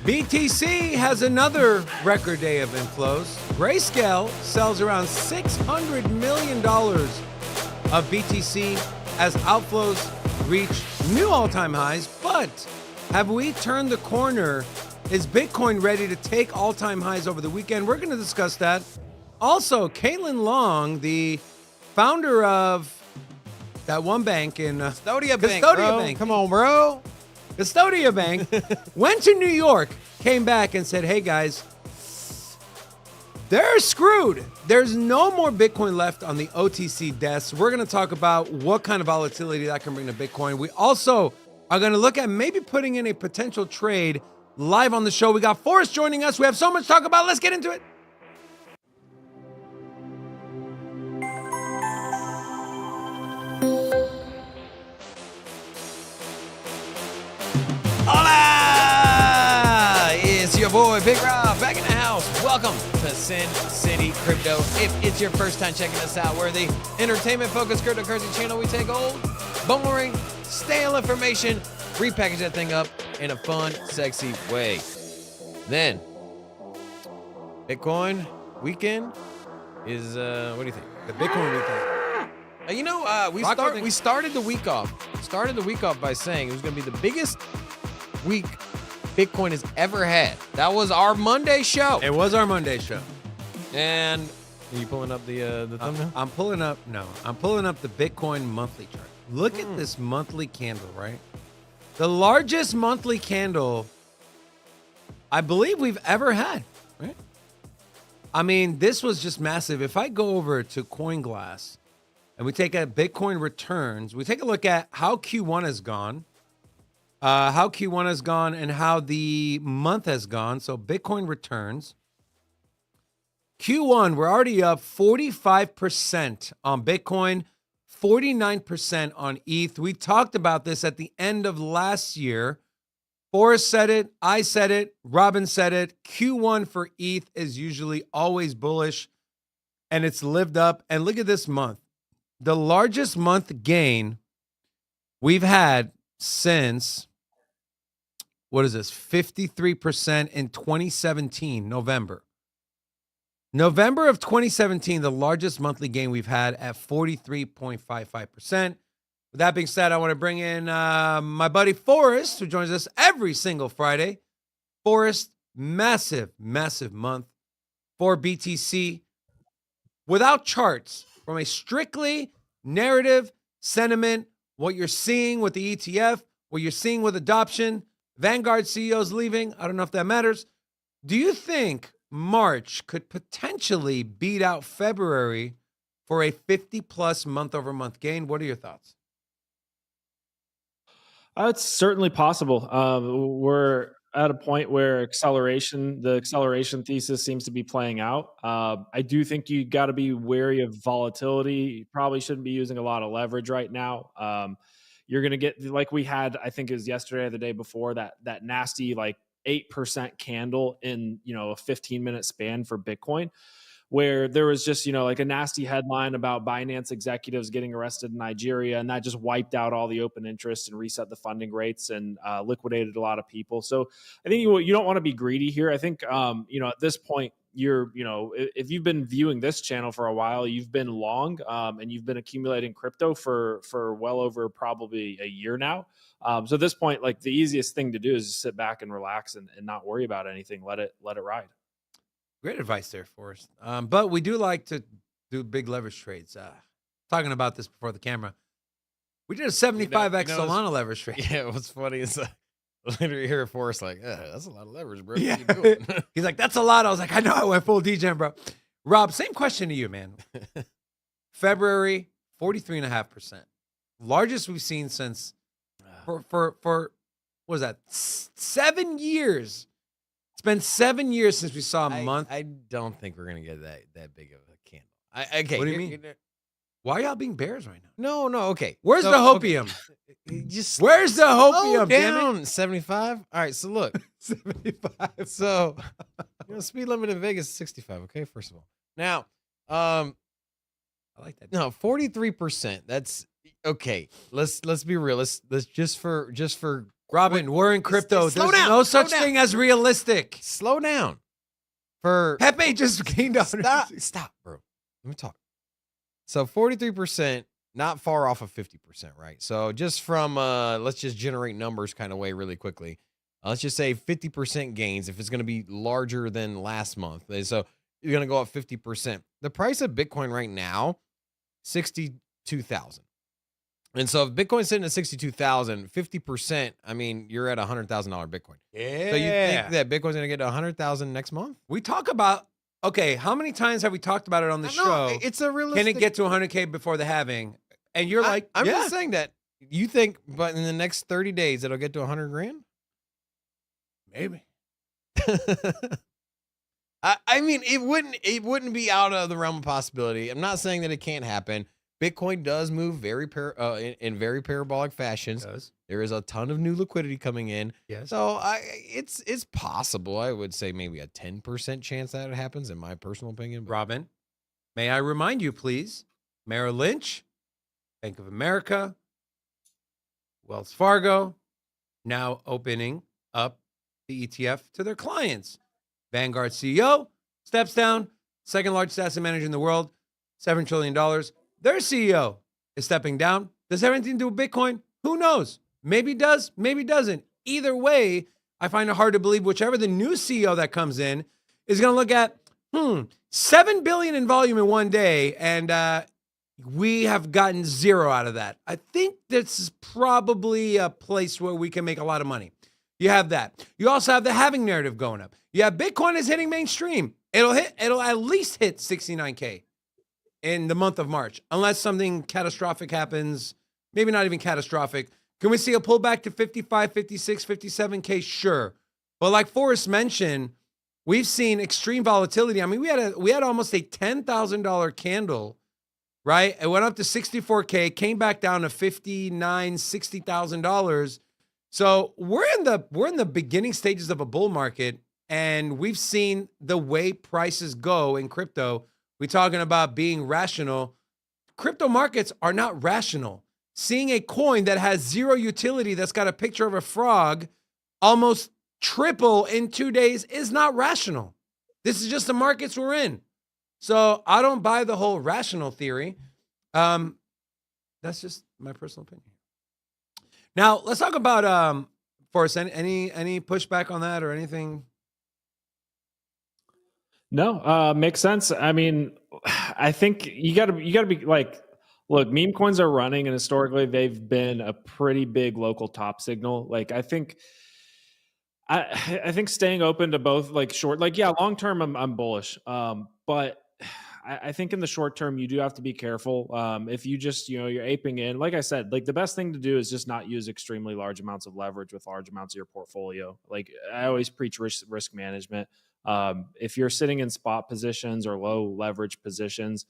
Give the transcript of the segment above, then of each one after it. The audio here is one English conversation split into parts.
BTC has another record day of inflows. Grayscale sells around $600 million of BTC as outflows reach new all-time highs. But have we turned the corner? Is Bitcoin ready to take all-time highs over the weekend? We're going to discuss that. Also, Caitlin Long, the founder of that one bank in Custodia Bank. Come on, bro. Custodia Bank, went to New York, came back and said, hey guys, they're screwed. There's no more Bitcoin left on the OTC desk. We're going to talk about what kind of volatility that can bring to Bitcoin. We also are going to look at maybe putting in a potential trade live on the show. We got Forrest joining us. We have so much to talk about. Let's get into it. Hola! It's your boy, Big Rob, back in the house. Welcome to Sin City Crypto. If it's your first time checking us out, we're the entertainment-focused cryptocurrency channel. We take old, boring, stale information, repackage that thing up in a fun, sexy way. Then, Bitcoin weekend is, what do you think? The Bitcoin weekend. We started the week off. Started the week off by saying it was going to be the biggest week Bitcoin has ever had. That was our Monday show. It was our Monday show. And are you pulling up the thumbnail? I'm pulling up the Bitcoin monthly chart. Look at this monthly candle, right? The largest monthly candle I believe we've ever had, right? I mean, this was just massive. If I go over to CoinGlass and we take a Bitcoin returns, we take a look at how Q1 has gone, and how the month has gone. So Bitcoin returns. Q1, we're already up 45% on Bitcoin, 49% on ETH. We talked about this at the end of last year. Forrest said it, I said it, Robin said it. Q1 for ETH is usually always bullish, and it's lived up. And look at this month. The largest month gain we've had since, what is this, 53% in 2017, November. November of 2017, the largest monthly gain we've had at 43.55%. With that being said, I want to bring in my buddy Forrest, who joins us every single Friday. Forrest, massive, massive month for BTC. Without charts, from a strictly narrative sentiment, what you're seeing with the ETF, what you're seeing with adoption, Vanguard CEOs leaving, I don't know if that matters. Do you think March could potentially beat out February for a 50-plus month-over-month gain? What are your thoughts? It's certainly possible. We're at a point where the acceleration thesis seems to be playing out. I do think you got to be wary of volatility. You probably shouldn't be using a lot of leverage right now. You're going to get, like we had, I think it was yesterday or the day before, that nasty like 8% candle in, a 15-minute span for Bitcoin, where there was just, like a nasty headline about Binance executives getting arrested in Nigeria, and that just wiped out all the open interest and reset the funding rates and liquidated a lot of people. So I think you don't want to be greedy here. I think, at this point, if you've been viewing this channel for a while, you've been long, and you've been accumulating crypto for well over probably a year now. So at this point, like the easiest thing to do is just sit back and relax and not worry about anything. Let it ride. Great advice there, Forrest. But we do like to do big leverage trades. Talking about this before the camera, we did a 75x Solana leverage trade. Yeah, what's funny is later you hear Forrest like, that's a lot of leverage, bro. Yeah. He's like, that's a lot. I was like, I know, I went full degen, bro. Rob, same question to you, man. February, 43.5%. Largest we've seen since for what was that? 7 years. It's been 7 years since we saw a month. I don't think we're gonna get that big of a candle. Okay. What do you mean? Why are y'all being bears right now? No. Okay. Where's the hopium? Just where's the hopium? Down 75. All right. So look, 75. So speed limit in Vegas is 65. Okay. First of all, now, I like that. No, 43%. That's okay. Let's be real. Let's just for Robin, we're in crypto. slow There's down, no slow such down. thing as realistic. Slow down. For Pepe just gained up. Stop, bro. Let me talk. So 43%, not far off of 50%, right? So just from let's just generate numbers kind of way really quickly. Let's just say 50% gains if it's going to be larger than last month. So you're going to go up 50%. The price of Bitcoin right now, 62,000. And so if Bitcoin's sitting at 62,000, 50%, I mean, you're at $100,000 Bitcoin. Yeah. So you think that Bitcoin's going to get to 100,000 next month? We talk about, okay, how many times have we talked about it on the show? It's a realistic. Can it get to 100K before the halving? And you're like, I'm yeah. just saying that you think, but in the next 30 days, it'll get to 100 grand? Maybe. I mean, it wouldn't be out of the realm of possibility. I'm not saying that it can't happen. Bitcoin does move very in very parabolic fashions. There is a ton of new liquidity coming in. Yes. So it's possible. I would say maybe a 10% chance that it happens, in my personal opinion. But Robin, may I remind you, please, Merrill Lynch, Bank of America, Wells Fargo, now opening up the ETF to their clients. Vanguard CEO steps down, second largest asset manager in the world, $7 trillion. Their CEO is stepping down. Does everything to do with Bitcoin? Who knows? Maybe it does, maybe it doesn't. Either way, I find it hard to believe whichever the new CEO that comes in is going to look at, 7 billion in volume in one day, and we have gotten zero out of that. I think this is probably a place where we can make a lot of money. You have that. You also have the halving narrative going up. You have Bitcoin is hitting mainstream. It'll at least hit 69K in the month of March, unless something catastrophic happens. Maybe not even catastrophic. Can we see a pullback to 55, 56, 57K? Sure. But like Forrest mentioned, we've seen extreme volatility. I mean, we had almost a $10,000 candle, right? It went up to 64K, came back down to $59,000, $60,000. So we're in the beginning stages of a bull market, and we've seen the way prices go in crypto. We're talking about being rational. Crypto markets are not rational. Seeing a coin that has zero utility, that's got a picture of a frog, almost triple in 2 days is not rational. This is just the markets we're in. So I don't buy the whole rational theory. That's just my personal opinion. Now let's talk about Forrest. Any pushback on that or anything? No, makes sense. I mean, I think you gotta be like, look, meme coins are running, and historically they've been a pretty big local top signal. Like, I think staying open to both, like short, like, yeah, long term I'm bullish. But I think in the short term you do have to be careful. If you just, you're aping in, like I said, like the best thing to do is just not use extremely large amounts of leverage with large amounts of your portfolio. Like I always preach risk management. If you're sitting in spot positions or low leverage positions,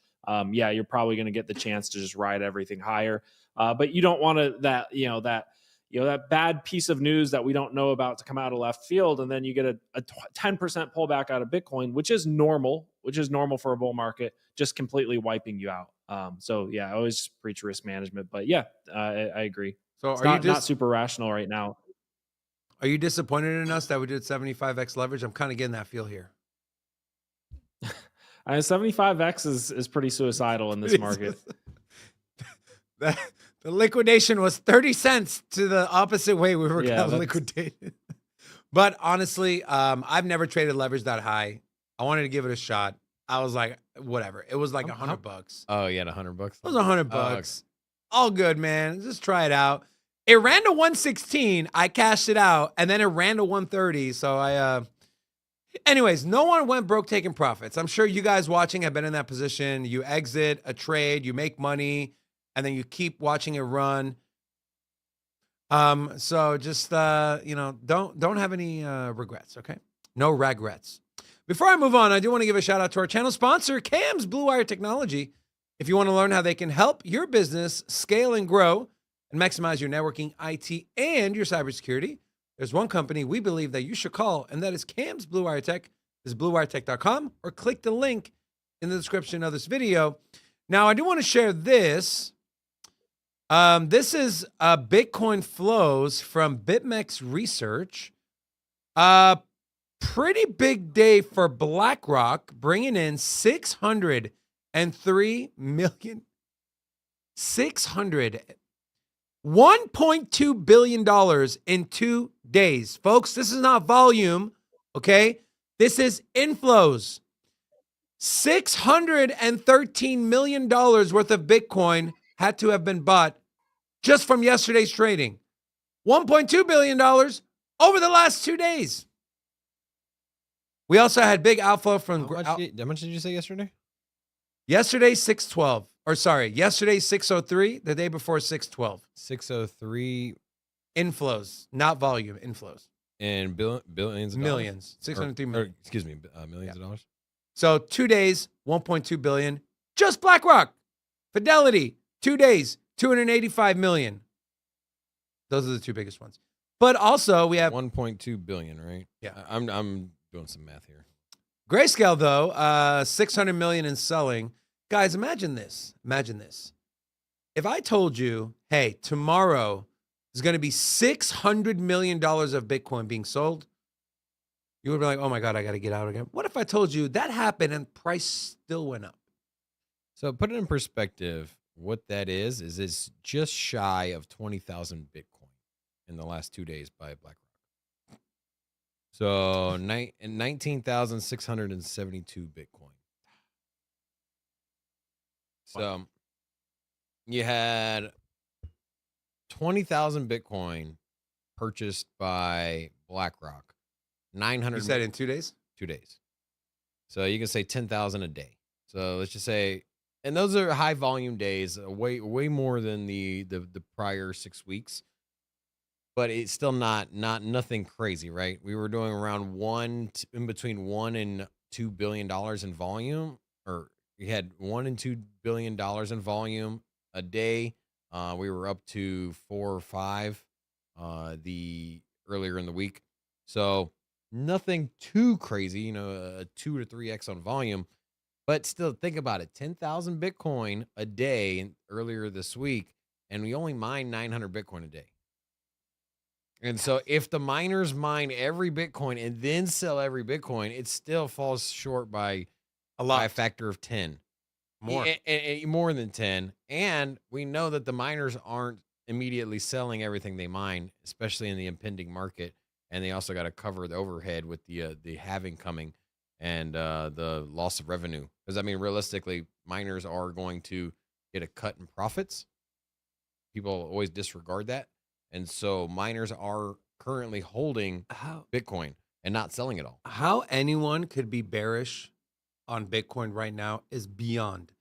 yeah, you're probably going to get the chance to just ride everything higher. But you don't want that bad piece of news that we don't know about to come out of left field, and then you get a 10% pullback out of Bitcoin, which is normal for a bull market, just completely wiping you out. So yeah, I always preach risk management, but yeah, I agree. So it's are you not super rational right now? Are you disappointed in us that we did 75x leverage? I'm kind of getting that feel here. 75x is pretty suicidal in this market. The liquidation was 30 cents to the opposite way we were going to liquidate. But honestly, I've never traded leverage that high. I wanted to give it a shot. I was like, whatever. It was like $100. Oh, you had $100? It was $100. Okay. All good, man. Just try it out. It ran to 116. I cashed it out, and then it ran to 130. So anyways, no one went broke taking profits. I'm sure you guys watching have been in that position. You exit a trade, you make money, and then you keep watching it run. So just don't have any regrets, okay? No regrets. Before I move on, I do want to give a shout out to our channel sponsor, Cam's Blue Wire Technology. If you want to learn how they can help your business scale and grow and maximize your networking, IT, and your cybersecurity, there's one company we believe that you should call, and that is Cam's Blue Wire Tech. This is bluewiretech.com, or click the link in the description of this video. Now, I do want to share this. This is Bitcoin flows from BitMEX Research. Pretty big day for BlackRock, bringing in $603 million. $1.2 billion in 2 days. Folks, this is not volume, okay? This is inflows. $613 million worth of Bitcoin had to have been bought just from yesterday's trading. $1.2 billion over the last 2 days. We also had big outflow from... How much did you say yesterday? Yesterday, 612. Or sorry, yesterday, 603. The day before, 612. 603. Inflows, not volume, inflows. And billions of millions. dollars? 603 million. Excuse me, millions of dollars? So 2 days, 1.2 billion. Just BlackRock. Fidelity, 2 days, 285 million. Those are the two biggest ones. But also we have 1.2 billion, right? Yeah. I'm doing some math here. Grayscale, though, 600 million in selling. Guys, imagine this. Imagine this. If I told you, hey, tomorrow is going to be $600 million of Bitcoin being sold, you would be like, oh my God, I got to get out again. What if I told you that happened and price still went up? So put it in perspective, what that is it's just shy of 20,000 Bitcoin in the last 2 days by BlackRock. So 19,672 Bitcoin. So you had 20,000 Bitcoin purchased by BlackRock. 900. You said in 2 days? 2 days. So you can say 10,000 a day. So let's just say, and those are high volume days, way more than the prior 6 weeks. But it's still nothing crazy, right? We were doing around in between $1 and $2 billion in volume, or we had $1 and $2 billion in volume a day. We were up to 4 or 5 the earlier in the week. So nothing too crazy, a 2 to 3x on volume. But still, think about it: 10,000 Bitcoin a day earlier this week, and we only mine 900 Bitcoin a day. And so if the miners mine every Bitcoin and then sell every Bitcoin, it still falls short by a factor of 10. More. More than 10. And we know that the miners aren't immediately selling everything they mine, especially in the impending market. And they also got to cover the overhead with the halving coming and the loss of revenue. Because, I mean, realistically, miners are going to get a cut in profits. People always disregard that. And so miners are currently holding Bitcoin and not selling it all. How anyone could be bearish on Bitcoin right now is beyond.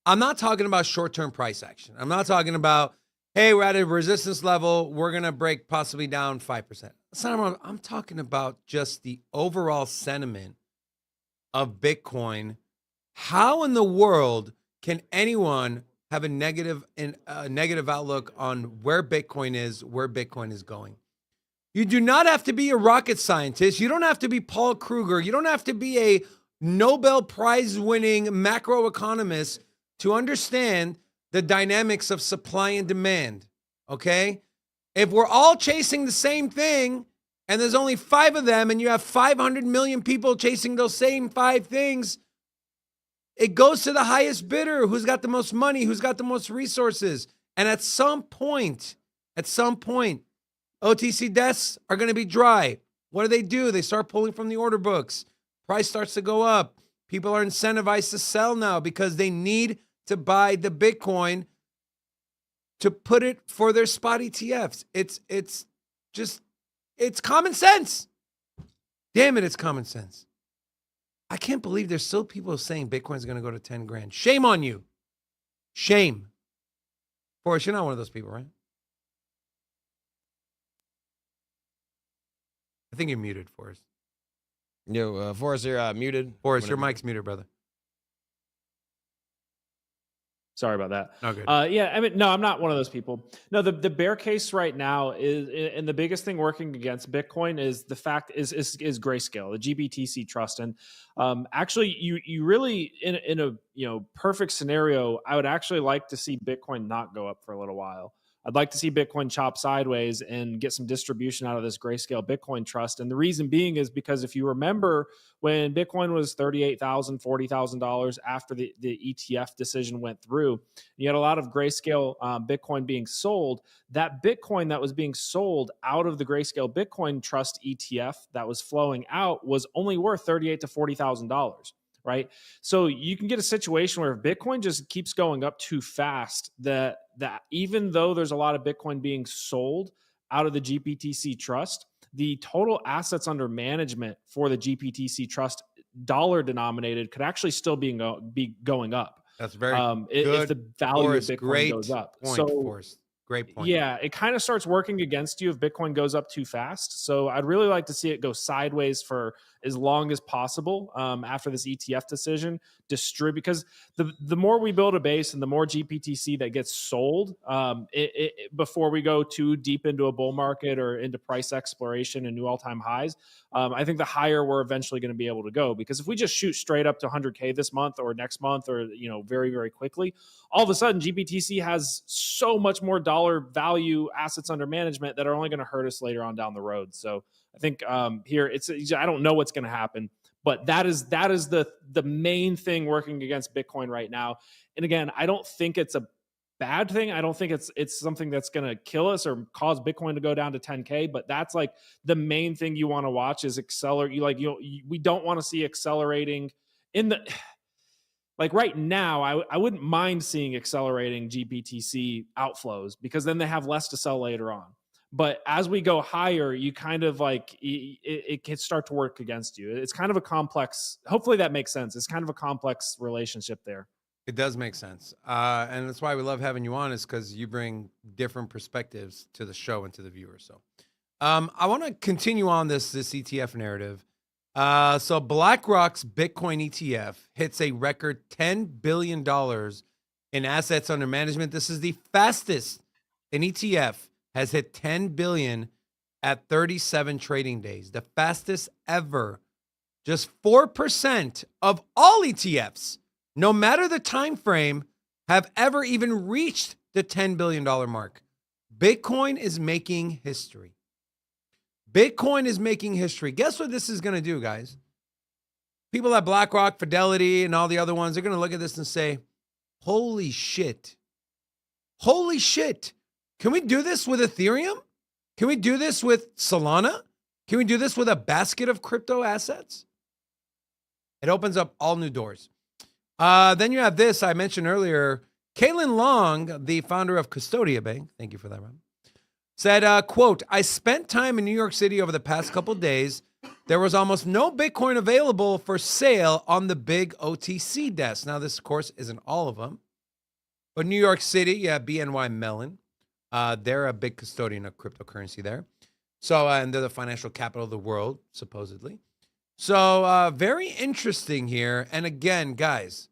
I'm not talking about short-term price action. I'm not talking about, hey, we're at a resistance level, we're going to break possibly down 5%. That's not what I'm talking about, just the overall sentiment of Bitcoin. How in the world can anyone have a negative outlook on where Bitcoin is going? You do not have to be a rocket scientist. You don't have to be Paul Kruger. You don't have to be a Nobel Prize winning macroeconomist to understand the dynamics of supply and demand. Okay? If we're all chasing the same thing and there's only 5 of them and you have 500 million people chasing those same 5 things, it goes to the highest bidder, who's got the most money, who's got the most resources. And at some point, OTC desks are going to be dry. What do? They start pulling from the order books. Price starts to go up. People are incentivized to sell now because they need to buy the Bitcoin to put it for their spot ETFs. It's common sense. Damn it, it's common sense. I can't believe there's still people saying Bitcoin's going to go to 10 grand. Shame on you. Shame. Forrest, you're not one of those people, right? I think you're muted, Forrest. Yo, Forrest, you're muted. Forrest, your mic's muted, brother. Sorry about that. Okay. Yeah, I mean, no, I'm not one of those people. No, the bear case right now is, and the biggest thing working against Bitcoin is the fact is Grayscale, the GBTC trust, and actually, you really in a perfect scenario, I would actually like to see Bitcoin not go up for a little while. I'd like to see Bitcoin chop sideways and get some distribution out of this Grayscale Bitcoin trust. And the reason being is because if you remember when Bitcoin was $38,000, $40,000 after the ETF decision went through, you had a lot of Grayscale Bitcoin being sold. That Bitcoin that was being sold out of the Grayscale Bitcoin Trust ETF that was flowing out was only worth $38,000 to $40,000. Right. So you can get a situation where if Bitcoin just keeps going up too fast, that even though there's a lot of Bitcoin being sold out of the GBTC trust, the total assets under management for the GBTC trust dollar denominated could actually still be going up. That's very good. If the value Forrest, of Bitcoin great goes up. point, So Forrest. Great point. yeah, it kind of starts working against you if Bitcoin goes up too fast. So I'd really like to see it go sideways for as long as possible after this ETF decision. Because the more we build a base and the more GBTC that gets sold before we go too deep into a bull market or into price exploration and new all-time highs, I think the higher we're eventually going to be able to go. Because if we just shoot straight up to 100K this month or next month or very, very quickly, all of a sudden GBTC has so much more dollar value assets under management that are only going to hurt us later on down the road. So I think here I don't know what's going to happen, but that is the main thing working against Bitcoin right now. And again, I don't think it's a bad thing. I don't think it's something that's going to kill us or cause Bitcoin to go down to 10K, but that's like the main thing you want to watch is we don't want to see accelerating in the like right now, I wouldn't mind seeing accelerating GBTC outflows because then they have less to sell later on. But as we go higher, you kind of it can start to work against you. It's kind of a complex, hopefully that makes sense. It's kind of a complex relationship there. It does make sense. And that's why we love having you on, is because you bring different perspectives to the show and to the viewers. So I want to continue on this ETF narrative. So BlackRock's Bitcoin ETF hits a record $10 billion in assets under management. This is the fastest an ETF has hit 10 billion at 37 trading days, the fastest ever. Just 4% of all ETFs, no matter the time frame, have ever even reached the $10 billion mark. Bitcoin is making history. Bitcoin is making history. Guess what this is going to do, guys? People at BlackRock, Fidelity, and all the other ones, they're going to look at this and say, holy shit. Holy shit. Can we do this with Ethereum? Can we do this with Solana? Can we do this with a basket of crypto assets? It opens up all new doors. Then you have this I mentioned earlier. Caitlin Long, the founder of Custodia Bank, thank you for that, Rob, said, quote, I spent time in New York City over the past couple of days. There was almost no Bitcoin available for sale on the big OTC desk. Now, this, of course, isn't all of them. But New York City, yeah, BNY Mellon. They're a big custodian of cryptocurrency there. So, and they're the financial capital of the world, supposedly. So, very interesting here. And again, guys,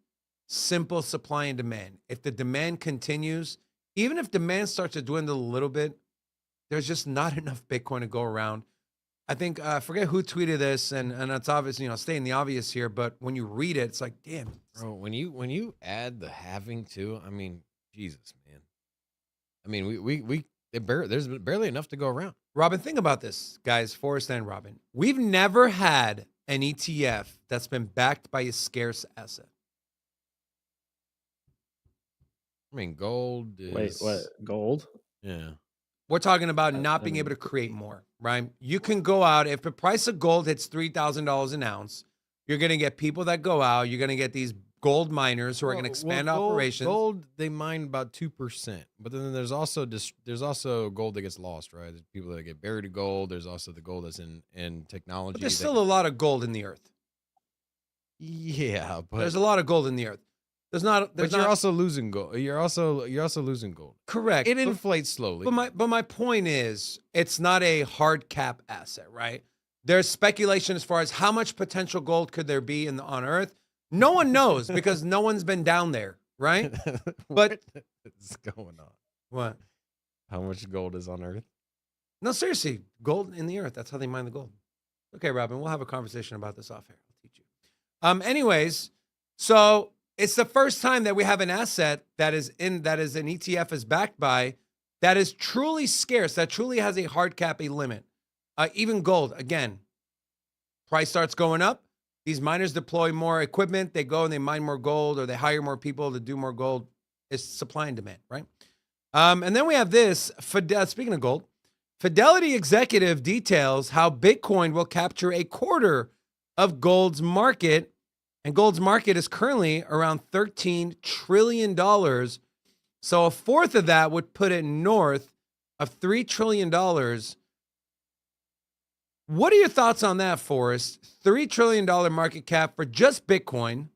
simple supply and demand. If the demand continues, even if demand starts to dwindle a little bit, there's just not enough Bitcoin to go around. I think, I forget who tweeted this, and it's obvious, stating the obvious here, but when you read it, it's like, damn. Bro, when you add the halving too, I mean, Jesus, man. I mean, there's barely enough to go around. Robin, think about this, guys, Forrest and Robin. We've never had an ETF that's been backed by a scarce asset. I mean, gold is... Wait, what? Gold? Yeah. We're talking about not being able to create more, right? You can go out. If the price of gold hits $3,000 an ounce, you're going to get people that go out. You're going to get these gold miners who are going to expand operations. Gold, they mine about 2%, but then there's also gold that gets lost, right? There's people that get buried in gold. There's also the gold that's in technology. But there's still a lot of gold in the earth. Yeah, but there's a lot of gold in the earth. You're also losing gold. You're also losing gold. Correct. It inflates slowly. But my point is, it's not a hard cap asset, right? There's speculation as far as how much potential gold could there be on Earth. No one knows because no one's been down there, right? What is going on? What? How much gold is on Earth? No, seriously, gold in the earth. That's how they mine the gold. Okay, Robin, we'll have a conversation about this off air. I'll teach you. Anyways, so it's the first time that we have an asset that is an ETF is backed by that is truly scarce, that truly has a hard cap, a limit. Even gold, again, price starts going up. These miners deploy more equipment. They go and they mine more gold, or they hire more people to do more gold. It's supply and demand, right? And then we have this. Speaking of gold, Fidelity executive details how Bitcoin will capture a quarter of gold's market. And gold's market is currently around $13 trillion. So a fourth of that would put it north of $3 trillion. What are your thoughts on that, Forrest? $3 trillion market cap for just Bitcoin.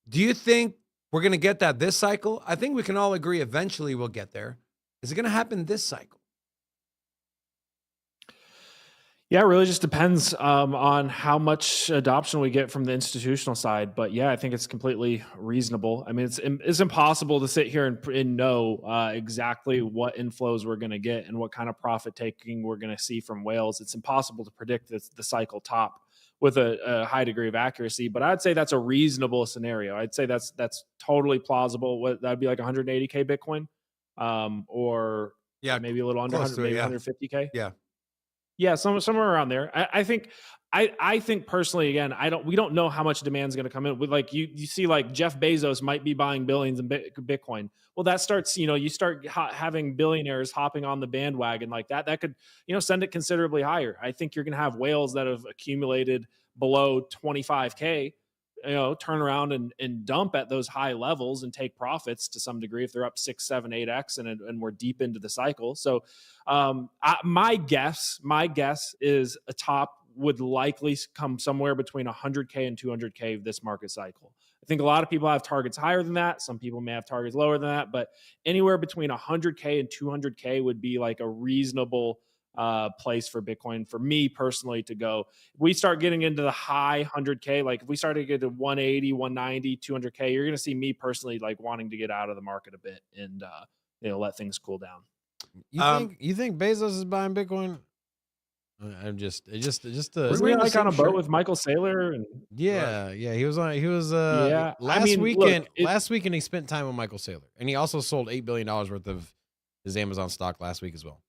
Do you think we're going to get that this cycle? I think we can all agree eventually we'll get there. Is it going to happen this cycle? Yeah, it really just depends on how much adoption we get from the institutional side. But yeah, I think it's completely reasonable. I mean, it's impossible to sit here and know exactly what inflows we're going to get and what kind of profit taking we're going to see from whales. It's impossible to predict the cycle top with a high degree of accuracy. But I'd say that's a reasonable scenario. I'd say that's totally plausible. That'd be like 180K Bitcoin, or maybe a little under 100, maybe 150K. Yeah, somewhere around there. I think personally, again, we don't know how much demand is going to come in. With like you see, like Jeff Bezos might be buying billions in Bitcoin. Well, that starts, you start having billionaires hopping on the bandwagon like that. That could, send it considerably higher. I think you're going to have whales that have accumulated below 25K, turn around and dump at those high levels and take profits to some degree if they're up 6, 7, 8x and we're deep into the cycle. So my guess is a top would likely come somewhere between 100K and 200K this market cycle. I think a lot of people have targets higher than that. Some people may have targets lower than that, but anywhere between 100K and 200K would be like a reasonable place for Bitcoin for me personally to go. If we start getting into the high 100K, like if we start to get to 180, 190, 200K, you're going to see me personally like wanting to get out of the market a bit and let things cool down. You think Bezos is buying Bitcoin? I'm just Wasn't he like on a boat with Michael Saylor? And he was last weekend he spent time with Michael Saylor, and he also sold $8 billion worth of his Amazon stock last week as well.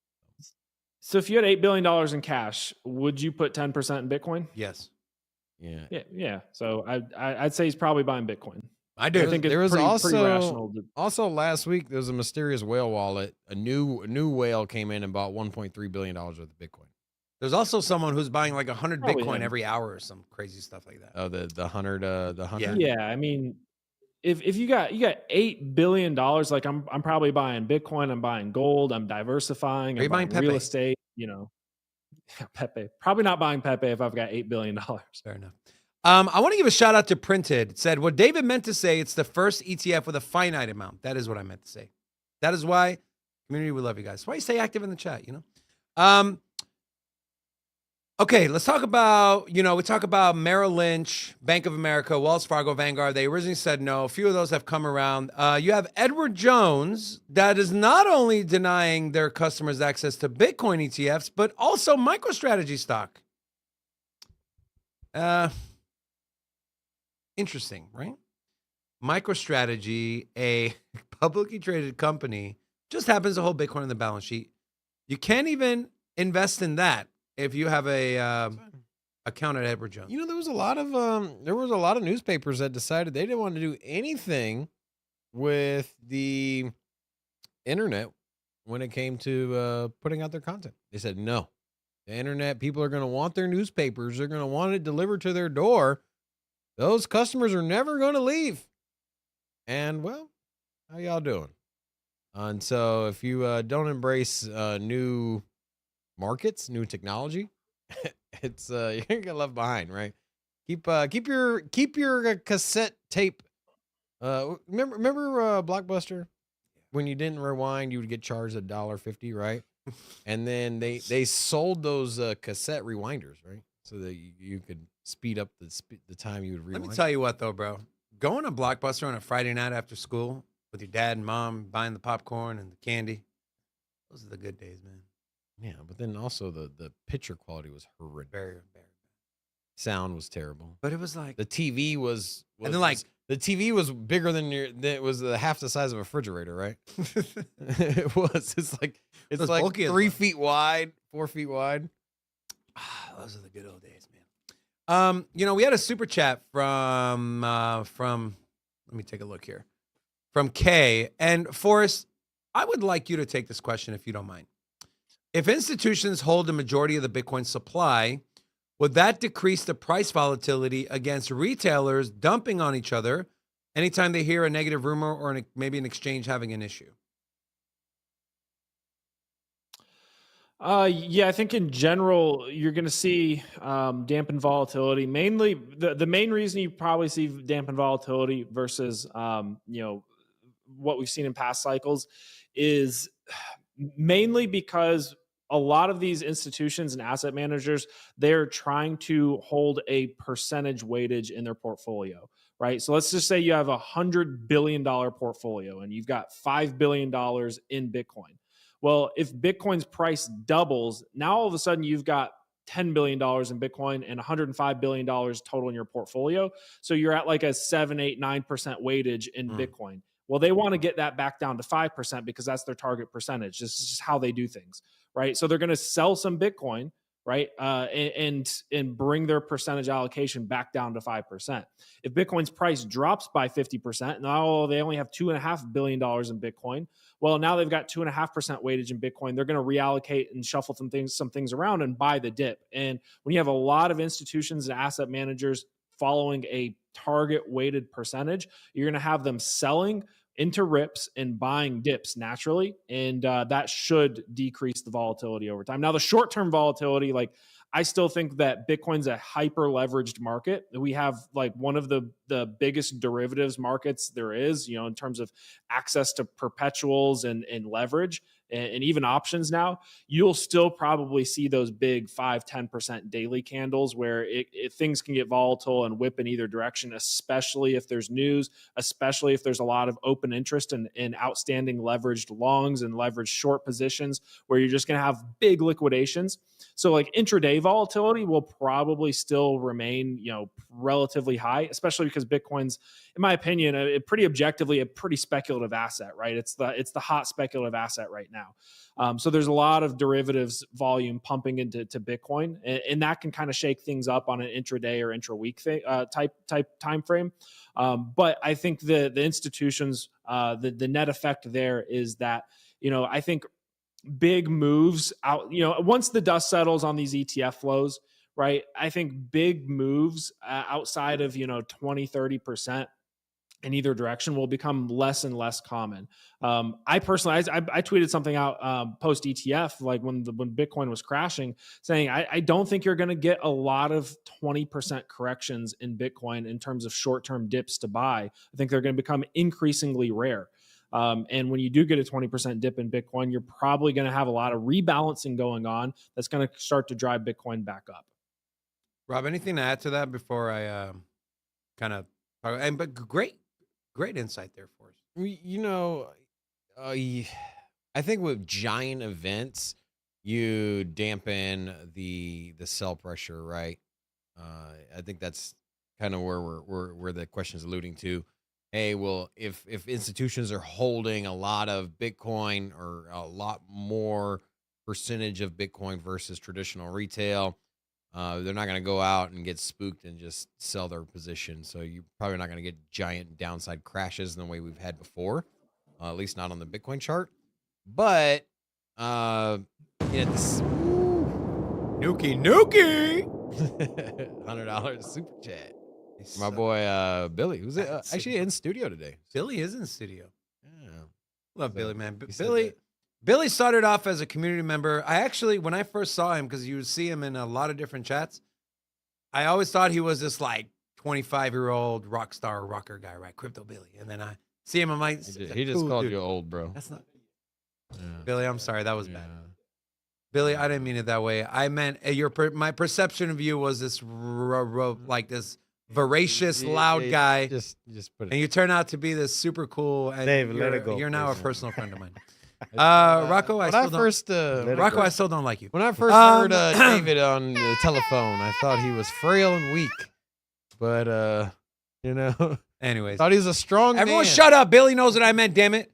So if you had $8 billion in cash, would you put 10% in Bitcoin? Yes. Yeah. So I'd say he's probably buying Bitcoin. I do. I think there was pretty rational. Also last week there was a mysterious whale wallet. A new whale came in and bought $1.3 billion worth of Bitcoin. There's also someone who's buying like 100 Probably Bitcoin him. every hour or some crazy stuff like that. Oh, the 100. Yeah. I mean, if you got $8 billion, like I'm probably buying Bitcoin, I'm buying gold, I'm diversifying, I'm buying real estate, Pepe. Probably not buying Pepe if I've got $8 billion. Fair enough. I want to give a shout out to Printed. It said, what David meant to say, it's the first ETF with a finite amount. That is what I meant to say. That is why, community, we love you guys. That's why you stay active in the chat, Okay, let's talk about, we talk about Merrill Lynch, Bank of America, Wells Fargo, Vanguard. They originally said no. A few of those have come around. You have Edward Jones that is not only denying their customers access to Bitcoin ETFs, but also MicroStrategy stock. Interesting, right? MicroStrategy, a publicly traded company, just happens to hold Bitcoin on the balance sheet. You can't even invest in that if you have a account at Edward Jones. There was a lot of newspapers that decided they didn't want to do anything with the internet when it came to putting out their content. They said no. The internet, people are going to want their newspapers. They're going to want it delivered to their door. Those customers are never going to leave. And, well, how y'all doing? And so if you don't embrace new markets, new technology, it's you're gonna get left behind, right? Keep your cassette tape. Remember Blockbuster? When you didn't rewind, you would get charged $1.50, right? And then they sold those cassette rewinders, right? So that you could speed up the time you would rewind. Let me tell you what, though, bro. going to Blockbuster on a Friday night after school with your dad and mom, buying the popcorn and the candy. Those are the good days, man. Yeah, but then also the picture quality was horrendous. Very. Sound was terrible. But it was like The TV was and then like the TV was bigger than it was half the size of a refrigerator, right? It was. It's was like bulky as 3 well. feet wide, 4 feet wide. those are the good old days, man. We had a super chat from let me take a look here. From Kay. And Forrest, I would like you to take this question if you don't mind. If institutions hold the majority of the Bitcoin supply, would that decrease the price volatility against retailers dumping on each other anytime they hear a negative rumor or maybe an exchange having an issue? Yeah, I think in general, you're going to see dampened volatility. Mainly, the main reason you probably see dampened volatility versus what we've seen in past cycles is mainly because a lot of these institutions and asset managers, they're trying to hold a percentage weightage in their portfolio, right? So let's just say you have $100 billion portfolio and you've got $5 billion in Bitcoin. Well, if Bitcoin's price doubles, now all of a sudden you've got $10 billion in Bitcoin and $105 billion total in your portfolio. So you're at like a 7, 8, 9% weightage in Bitcoin. Well, they want to get that back down to 5% because that's their target percentage. This is just how they do things, right? So they're going to sell some Bitcoin, right, and bring their percentage allocation back down to 5%. If Bitcoin's price drops by 50%, now they only have $2.5 billion in Bitcoin. Well, now they've got 2.5% weightage in Bitcoin. They're going to reallocate and shuffle some things around and buy the dip. And when you have a lot of institutions and asset managers following a target weighted percentage, you're going to have them selling into rips and buying dips naturally. And that should decrease the volatility over time. Now, the short-term volatility, like I still think that Bitcoin's a hyper leveraged market. We have like one of the biggest derivatives markets there is, in terms of access to perpetuals and leverage and even options now. You'll still probably see those big 5-10% daily candles where things can get volatile and whip in either direction, especially if there's news, especially if there's a lot of open interest in outstanding leveraged longs and leveraged short positions where you're just going to have big liquidations. So like intraday volatility will probably still remain, relatively high, especially because Bitcoin's, in my opinion, pretty objectively a pretty speculative asset, right? It's the hot speculative asset right now. So there's a lot of derivatives volume pumping into Bitcoin, and that can kind of shake things up on an intraday or intra-week type time frame. But I think the institutions, the net effect there is that, I think big moves out, once the dust settles on these ETF flows, right? I think big moves outside of, 20-30% in either direction will become less and less common. I personally, I tweeted something out post ETF, like when Bitcoin was crashing, saying I don't think you're going to get a lot of 20% corrections in Bitcoin in terms of short-term dips to buy. I think they're going to become increasingly rare. And when you do get a 20% dip in Bitcoin, you're probably going to have a lot of rebalancing going on that's going to start to drive Bitcoin back up. Rob, anything to add to that before I but great insight there for us. I think with giant events, you dampen the sell pressure, right? I think that's kind of where the question is alluding to. Hey, well, if institutions are holding a lot of Bitcoin or a lot more percentage of Bitcoin versus traditional retail, they're not going to go out and get spooked and just sell their position. So you're probably not going to get giant downside crashes in the way we've had before, at least not on the Bitcoin chart. But this Nuki. $100 super chat. My boy Billy, who's actually in studio today. Billy is in studio. Yeah. Love Billy, man. Billy started off as a community member. When I first saw him, because you would see him in a lot of different chats, I always thought he was this like 25-year-old rock star rocker guy, right? Crypto Billy. And then I see him, I'm like, he just called you old, bro. That's not Billy, I'm sorry. That was bad. Billy, I didn't mean it that way. I meant my perception of you was this like this voracious, loud guy, Just put it. and you turn out to be this super cool. And Dave, let it go, You're now a please. personal friend of mine. Rocco, Rocco, I still don't like you. When I first heard David on the telephone, I thought he was frail and weak, but Anyways, thought he was a strong everyone man. shut up. Billy knows what I meant. Damn it,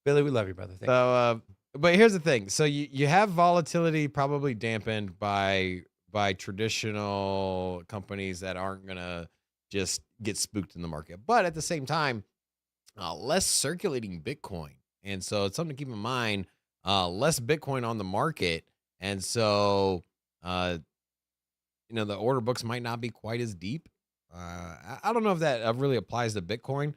Billy, we love you, brother. Thank you. So, but here's the thing. So you have volatility probably dampened by traditional companies that aren't gonna just get spooked in the market, but at the same time, less circulating Bitcoin. And so it's something to keep in mind, less Bitcoin on the market. And so, the order books might not be quite as deep. I don't know if that really applies to Bitcoin,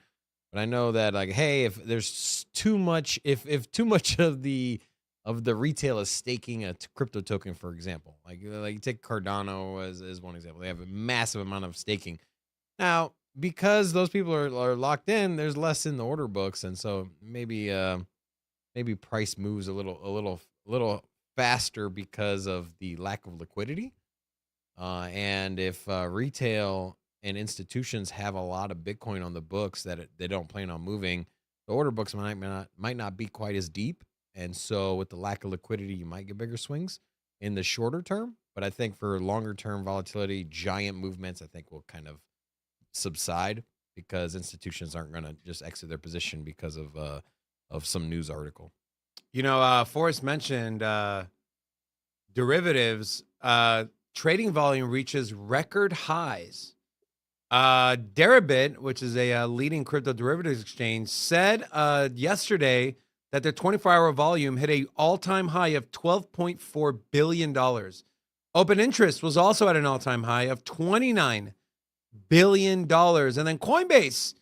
but I know that like, hey, if there's too much, if too much of the retail is staking a crypto token, for example, like you take Cardano as one example, they have a massive amount of staking. Now, because those people are locked in, there's less in the order books, and so maybe price moves a little faster because of the lack of liquidity. And if retail and institutions have a lot of Bitcoin on the books that they don't plan on moving, the order books might not be quite as deep, and so with the lack of liquidity, you might get bigger swings in the shorter term. But I think for longer term volatility, giant movements, I think will kind of subside because institutions aren't going to just exit their position because of some news article. Forrest mentioned derivatives. Trading volume reaches record highs. Deribit, which is a leading crypto derivatives exchange, said yesterday that their 24-hour volume hit an all-time high of $12.4 billion. Open interest was also at an all-time high of $29 billion. And then Coinbase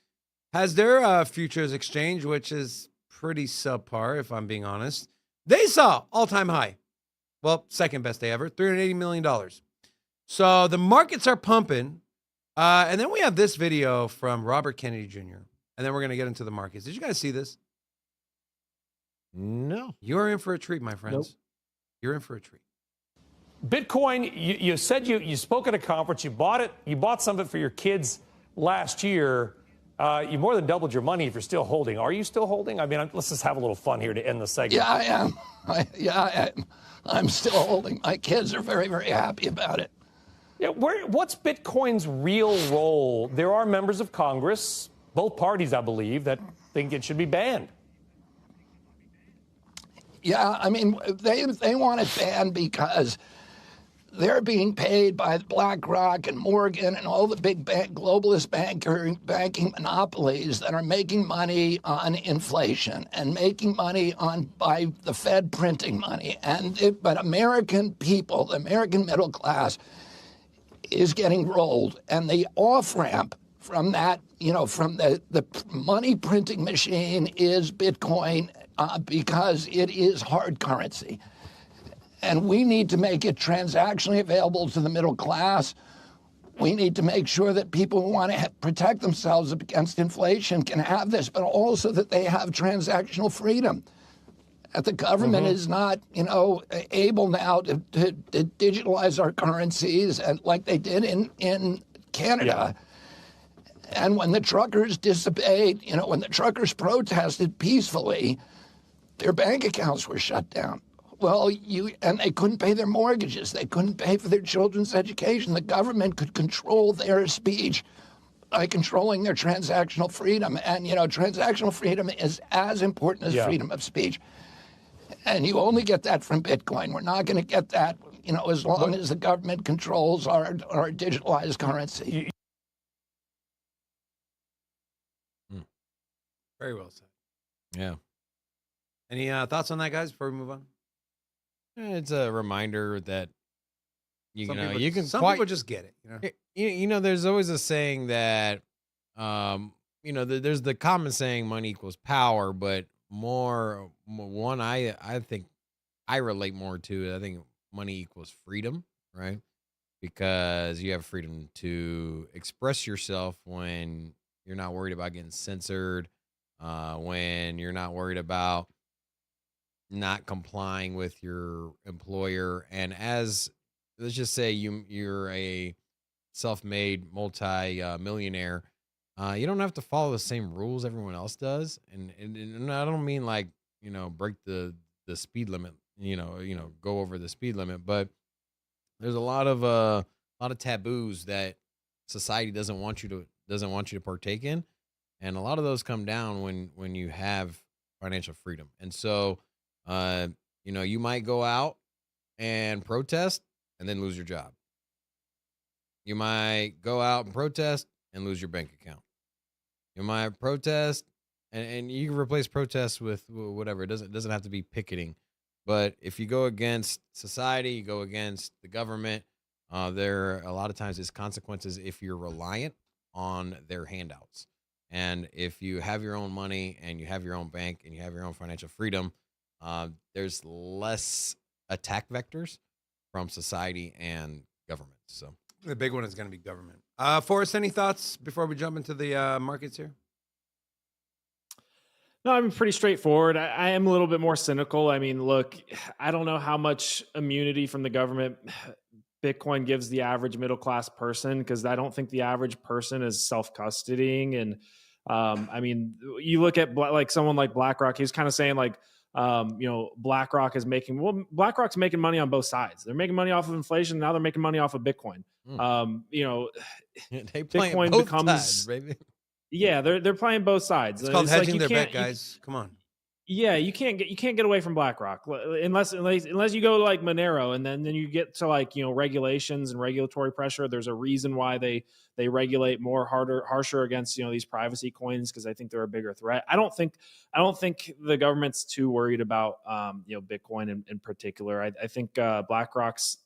has their futures exchange, which is pretty subpar, if I'm being honest. They saw all-time high. Well, second best day ever, $380 million. So the markets are pumping. And then we have this video from Robert Kennedy Jr. And then we're going to get into the markets. Did you guys see this? No. You're in for a treat, my friends. Nope. You're in for a treat. Bitcoin, you said you spoke at a conference, you bought some of it for your kids last year. You more than doubled your money if you're still holding. Are you still holding? I mean, let's just have a little fun here to end the segment. Yeah, I am. I am. I'm still holding. My kids are very, very happy about it. Yeah, what's Bitcoin's real role? There are members of Congress, both parties, I believe, that think it should be banned. Yeah, I mean, they want it banned because they're being paid by BlackRock and Morgan and all the big globalist banking monopolies that are making money on inflation and making money by the Fed printing money. But American people, the American middle class, is getting rolled, and the off-ramp from that, from the money printing machine is Bitcoin because it is hard currency. And we need to make it transactionally available to the middle class. We need to make sure that people who want to protect themselves against inflation can have this, but also that they have transactional freedom. That the government is not, able now to digitalize our currencies and like they did in Canada. Yeah. And when the truckers disobeyed, when the truckers protested peacefully, their bank accounts were shut down. Well, and they couldn't pay their mortgages. They couldn't pay for their children's education. The government could control their speech by controlling their transactional freedom. And, transactional freedom is as important as freedom of speech. And you only get that from Bitcoin. We're not going to get that, as long as the government controls our digitalized currency. Very well said. Yeah. Any thoughts on that, guys, before we move on? It's a reminder that Some people just get it. There's always a saying that there's the common saying money equals power, but one I think I relate more to it. I think money equals freedom, right? Because you have freedom to express yourself when you're not worried about getting censored, when you're not worried about not complying with your employer. And as let's just say you're a self-made multi-millionaire, you don't have to follow the same rules everyone else does. And I don't mean like, break the speed limit, go over the speed limit, but there's a lot of taboos that society doesn't want you to partake in. And a lot of those come down when you have financial freedom. And so, you might go out and protest and then lose your job. You might go out and protest and lose your bank account. You might protest and you can replace protests with whatever. It doesn't have to be picketing. But if you go against society, you go against the government, there a lot of times is consequences if you're reliant on their handouts. And if you have your own money and you have your own bank and you have your own financial freedom, there's less attack vectors from society and government. So the big one is going to be government. Forrest, any thoughts before we jump into the markets here? No, I'm pretty straightforward. I am a little bit more cynical. I mean, look, I don't know how much immunity from the government Bitcoin gives the average middle class person, because I don't think the average person is self-custodying. And I mean, you look at like someone like BlackRock, he's kind of saying like, BlackRock's making money on both sides. They're making money off of inflation. Now they're making money off of Bitcoin. They Bitcoin both becomes, sides, baby. Yeah, they're playing both sides. It's called hedging like their bet, guys. Come on. Yeah, you can't get away from BlackRock unless you go to like Monero, and then you get to like regulations and regulatory pressure. There's a reason why they regulate harsher against these privacy coins, because I think they're a bigger threat. I don't think the government's too worried about Bitcoin in particular. I think BlackRock's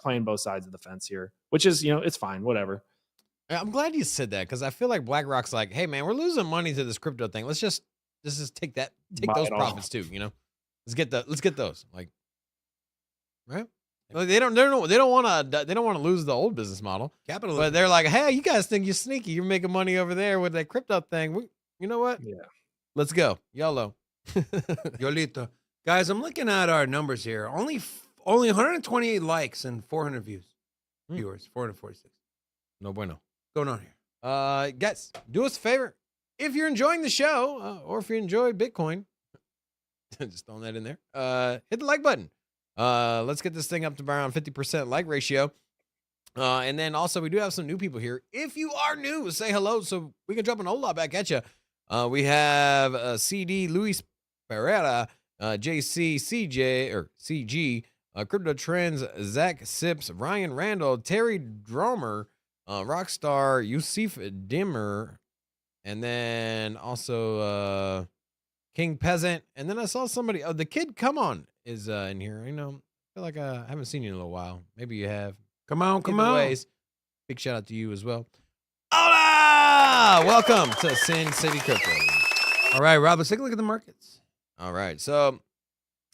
playing both sides of the fence here, which is it's fine, whatever. I'm glad you said that, because I feel like BlackRock's like, hey man, we're losing money to this crypto thing. Let's just take those profits too. Let's get those. Like, right? Like, they don't want to lose the old business model. Capitalism. But they're like, hey, you guys think you're sneaky? You're making money over there with that crypto thing. You know what? Yeah. Let's go. YOLO. Yolito. Guys, I'm looking at our numbers here. Only 128 likes and 400 viewers, 446. No bueno. Going on here. Guys, do us a favor. If you're enjoying the show, or if you enjoy Bitcoin, just throwing that in there, hit the like button. Let's get this thing up to around 50% like ratio. And then also, we do have some new people here. If you are new, say hello so we can drop an hola back at you. We have CD Luis Pereira, JC CJ or CG, Crypto Trends, Zach Sips, Ryan Randall, Terry Dromer, Rockstar, Yusuf Dimmer, and then also King Peasant. And then I saw somebody, the Kid Come On is in here. I feel like I haven't seen you in a little while. Maybe you have. Come on. Big shout out to you as well. Hola! Welcome to Sin City Crypto. All right, Rob, let's take a look at the markets. All right, so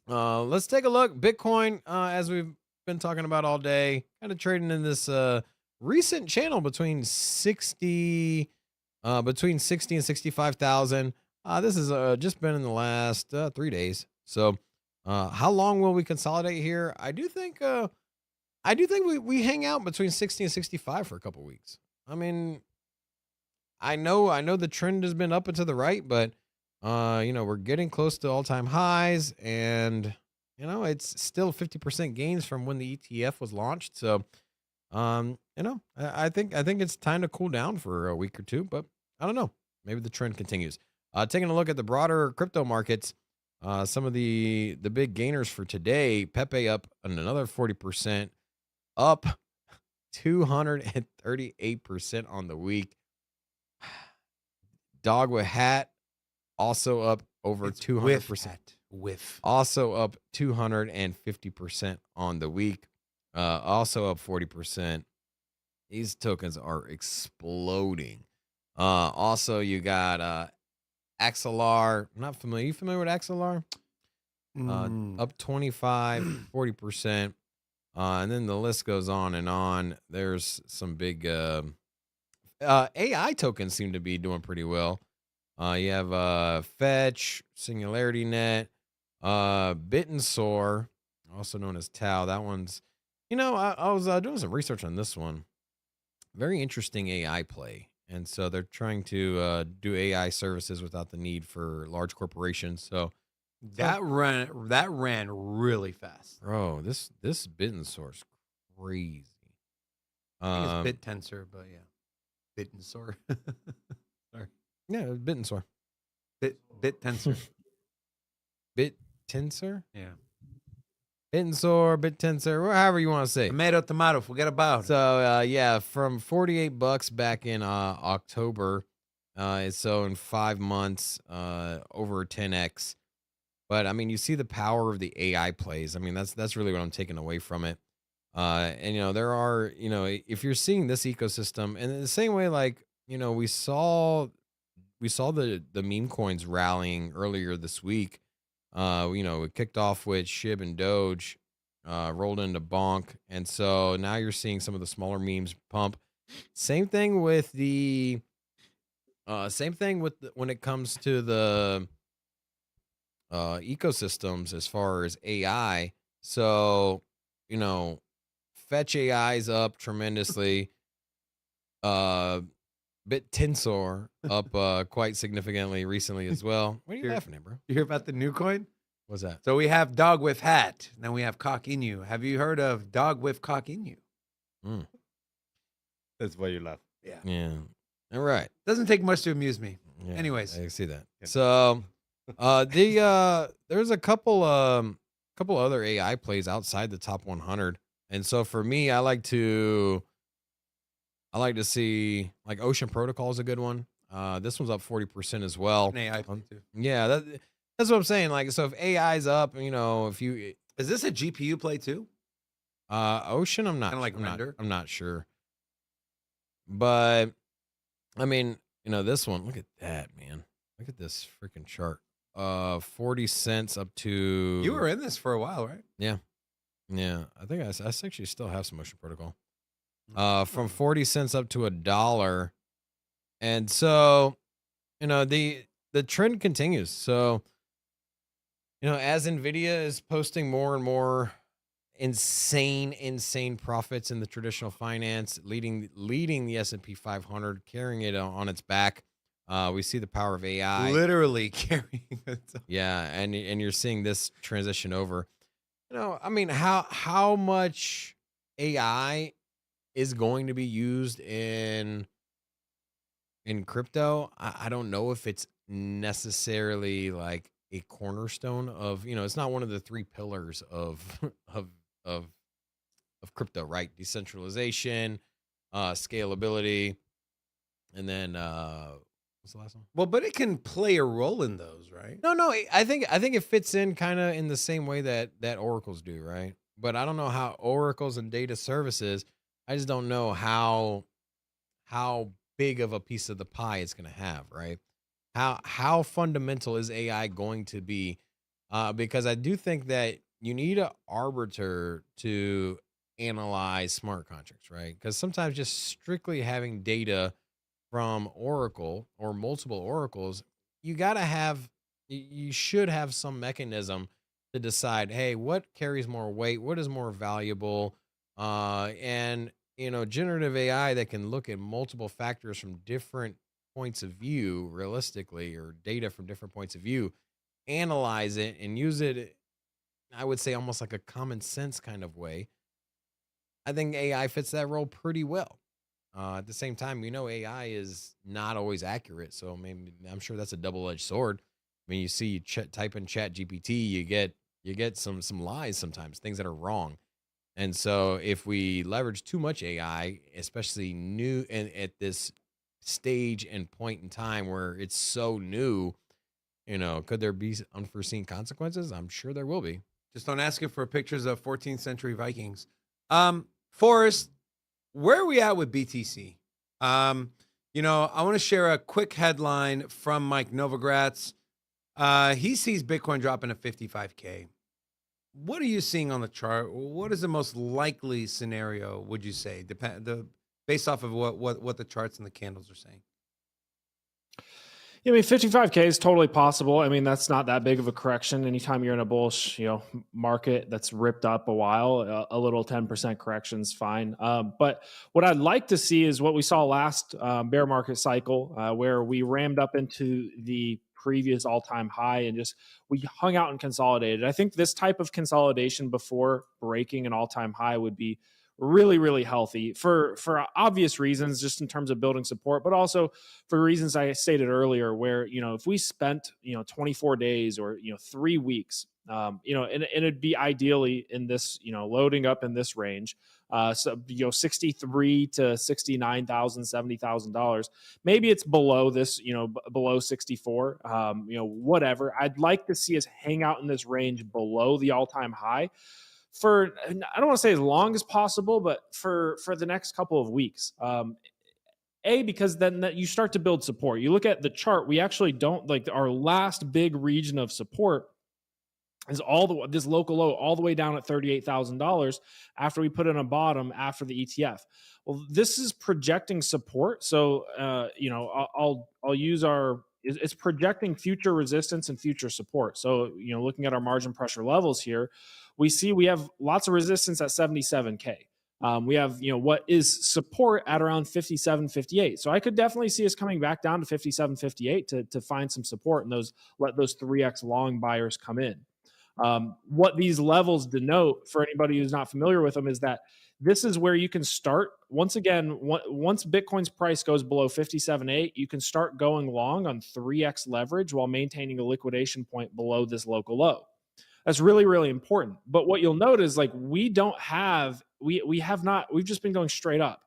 let's take a look. Bitcoin, as we've been talking about all day, kind of trading in this recent channel between 60 and 65,000. This has just been in the last 3 days. So how long will we consolidate here? I do think we hang out between 60 and 65 for a couple weeks. I mean, I know the trend has been up and to the right, but we're getting close to all-time highs, and it's still 50% gains from when the ETF was launched. So I think it's time to cool down for a week or two, but I don't know. Maybe the trend continues. Taking a look at the broader crypto markets, some of the big gainers for today, Pepe up another 40%, up 238% on the week. Dog with Hat also up over 200%. Whiff. Also up 250% on the week. Also up 40%. These tokens are exploding. Also, you got XLR. I'm not familiar. You familiar with XLR? Up 25, 40%. And then the list goes on and on. There's some big AI tokens seem to be doing pretty well. You have Fetch, Singularity Net, Bit and Soar, also known as Tau. That one's, I was doing some research on this one. very interesting AI play. And so they're trying to do AI services without the need for large corporations. So, That ran really fast. bro, this bitten source crazy. I think Um, it's BitTensor, but yeah, BitTensor. Sorry, yeah, it was bitten sore. BitTensor. Bit tensor, Yeah, bitten sore, bit tensor, however you want to say. tomato. Forget about it. So yeah, from $48 back in October, so in 5 months, over 10x. But I mean, you see the power of the AI plays. I mean, that's really what I'm taking away from it. And there are, if you're seeing this ecosystem, and in the same way, like we saw the meme coins rallying earlier this week. It kicked off with SHIB and Doge, rolled into Bonk, and so now you're seeing some of the smaller memes pump. Same thing with when it comes to the ecosystems as far as AI. So, Fetch AI is up tremendously. BitTensor up quite significantly recently as well. What are you Here. laughing at, bro? You hear about the new coin? What's that? So we have dog with hat. Then we have cock in you. Have you heard of dog with cock in you? Mm. That's why you laugh. Yeah. Yeah. All right. Doesn't take much to amuse me. Yeah, Anyways. I can see that. Yeah. So, there's a couple other AI plays outside the top 100, and so for me, I like to see like Ocean Protocol is a good one. This one's up 40% as well. An AI play too. Yeah, that's what I'm saying. Like, so if AI's up, if you Is this a GPU play too? Ocean, I'm not Kinda like Render? I'm not sure, but I mean, this one. Look at that, man. Look at this freaking chart. 40 cents up to. You were in this for a while, right? Yeah, I think I actually still have some Ocean Protocol. From 40 cents up to $1, and so the trend continues. So as Nvidia is posting more and more insane profits in the traditional finance, leading the S&P 500, carrying it on its back. We see the power of AI, Literally carrying it. yeah, and you're seeing this transition over. I mean, how much AI is going to be used in crypto? I don't know if it's necessarily like a cornerstone of, it's not one of the three pillars of crypto, right? Decentralization, scalability, and then what's the last one? Well, but it can play a role in those, right? No, I think it fits in kind of in the same way that oracles do, right? But I don't know how oracles and data services, I just don't know how big of a piece of the pie it's going to have, right? How fundamental is AI going to be? Because I do think that you need an arbiter to analyze smart contracts, right? Because sometimes just strictly having data from Oracle or multiple oracles, you should have some mechanism to decide, hey, what carries more weight? What is more valuable? And generative AI that can look at multiple factors from different points of view, realistically, or data from different points of view, analyze it and use it, I would say almost like a common sense kind of way. I think AI fits that role pretty well. At the same time, AI is not always accurate, so maybe I'm sure that's a double-edged sword. I mean, you see, you type in Chat GPT, you get some lies sometimes, things that are wrong. And so if we leverage too much AI, especially new and at this stage and point in time where it's so new, could there be unforeseen consequences? I'm sure there will be. Just don't ask it for pictures of 14th century Vikings. Forrest, where are we at with BTC? I want to share a quick headline from Mike Novogratz. He sees Bitcoin dropping to 55K. What are you seeing on the chart? What is the most likely scenario, would you say, based off of what the charts and the candles are saying? I mean, 55K is totally possible. I mean, that's not that big of a correction. Anytime you're in a bullish, market that's ripped up a while, a little 10% correction is fine. But what I'd like to see is what we saw last bear market cycle, where we rammed up into the previous all-time high and just we hung out and consolidated. I think this type of consolidation before breaking an all-time high would be really, really healthy for obvious reasons, just in terms of building support, but also for reasons I stated earlier, where, if we spent, 24 days or, 3 weeks, and it'd be ideally in this, loading up in this range, so, 63 to 69,000, $70,000. Maybe it's below this, below 64, whatever. I'd like to see us hang out in this range below the all-time high for, I don't want to say as long as possible, but for the next couple of weeks. Because then that you start to build support. You look at the chart, we actually don't, like, our last big region of support is this local low all the way down at $38,000 after we put in a bottom after the ETF. Well, this is projecting support. So, I'll use it's projecting future resistance and future support. So, looking at our margin pressure levels here, we have lots of resistance at 77K. We have, what is support at around 57, 58. So I could definitely see us coming back down to 57, 58 to find some support and let those 3X long buyers come in. What these levels denote for anybody who's not familiar with them is that this is where you can start. Once again, once Bitcoin's price goes below 57.8, you can start going long on 3X leverage while maintaining a liquidation point below this local low. That's really, really important. But what you'll notice, like, we've just been going straight up.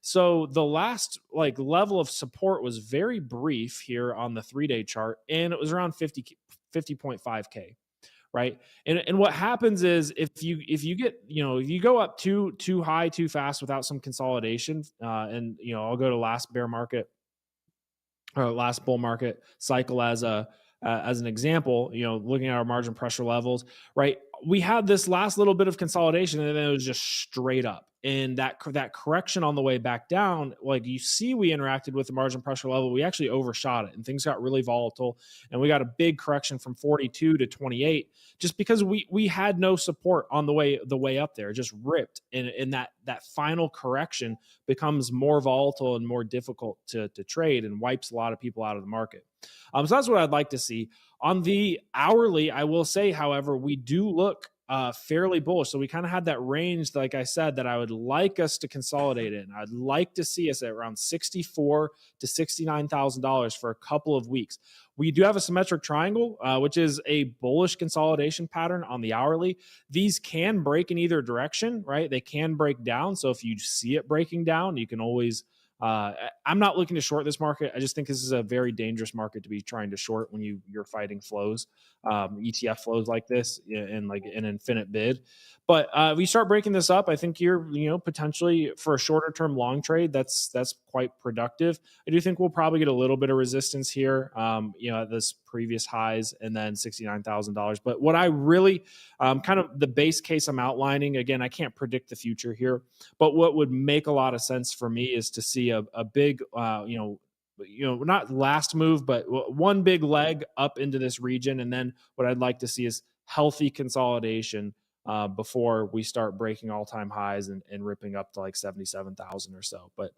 So the last level of support was very brief here on the 3-day chart, and it was around 50.5K. Right. And what happens is if you go up too high, too fast without some consolidation, and I'll go to last bear market or last bull market cycle as an example, looking at our margin pressure levels, right? We had this last little bit of consolidation and then it was just straight up. And that correction on the way back down, like you see, we interacted with the margin pressure level. We actually overshot it and things got really volatile. And we got a big correction from 42 to 28 just because we had no support on the way up there. It just ripped. And that final correction becomes more volatile and more difficult to trade and wipes a lot of people out of the market. So that's what I'd like to see. On the hourly, I will say, however, we do look fairly bullish. So we kind of had that range, like I said, that I would like us to consolidate in. I'd like to see us at around $64,000 to $69,000 for a couple of weeks. We do have a symmetric triangle, which is a bullish consolidation pattern on the hourly. These can break in either direction, right? They can break down. So if you see it breaking down, you can always I'm not looking to short this market. I just think this is a very dangerous market to be trying to short when you're fighting flows, ETF flows like this in like an infinite bid. But if you start breaking this up, I think you're potentially for a shorter term long trade. That's quite productive. I do think we'll probably get a little bit of resistance here, at this previous highs and then $69,000. But what I really kind of the base case I'm outlining, again, I can't predict the future here, but what would make a lot of sense for me is to see a big, not last move, but one big leg up into this region. And then what I'd like to see is healthy consolidation before we start breaking all-time highs and ripping up to like 77,000 or so. But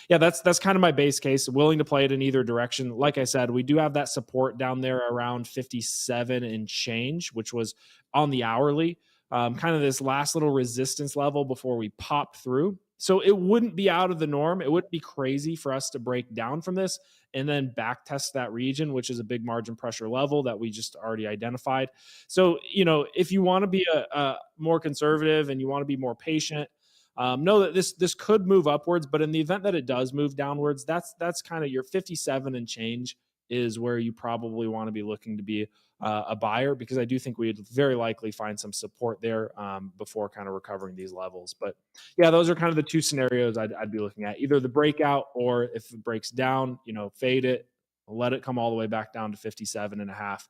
yeah, that's kind of my base case. Willing to play it in either direction. Like I said, we do have that support down there around 57 and change, which was on the hourly, kind of this last little resistance level before we pop through. So it wouldn't be out of the norm. It wouldn't be crazy for us to break down from this and then back test that region, which is a big margin pressure level that we just already identified. So, if you want to be a more conservative and you want to be more patient, know that this could move upwards, but in the event that it does move downwards, that's kind of your 57 and change is where you probably want to be looking to be a buyer, because I do think we'd very likely find some support there before kind of recovering these levels. But yeah, those are kind of the two scenarios I'd be looking at, either the breakout or if it breaks down, fade it, let it come all the way back down to 57.5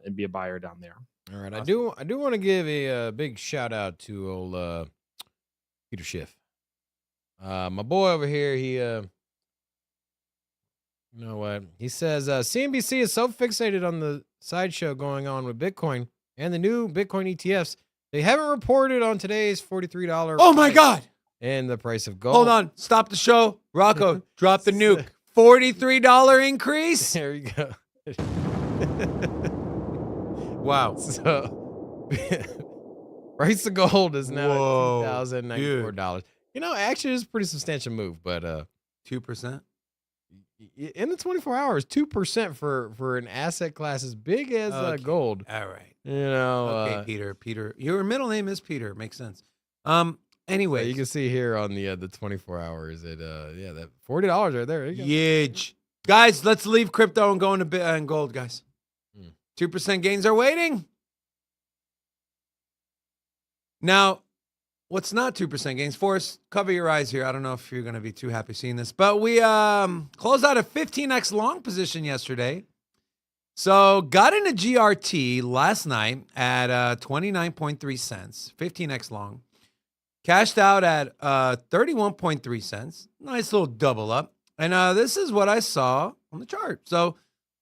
and be a buyer down there. All right. Awesome. I do want to give a big shout out to old Peter Schiff. My boy over here, he You know what? He says CNBC is so fixated on the sideshow going on with Bitcoin and the new Bitcoin ETFs. They haven't reported on today's $43. Oh my God. And the price of gold. Hold on. Stop the show. Rocco, drop the nuke. $43 increase. There you go. Wow. So price of gold is now Whoa, at $2,094. You know, actually, it's a pretty substantial move, but 2%. In the 24 hours, 2% for an asset class as big as gold. All right. You know, Okay, Peter. Your middle name is Peter. Makes sense. Anyway, you can see here on the 24 hours, that $40 right there. huge. Guys, let's leave crypto and go into gold, guys. 2% gains are waiting. Now, what's not 2% gains? Forrest, cover your eyes here. I don't know if you're going to be too happy seeing this, but we closed out a 15x long position yesterday. So got into GRT last night at 29.3 cents, 15x long. Cashed out at 31.3 cents. Nice little double up. And this is what I saw on the chart. So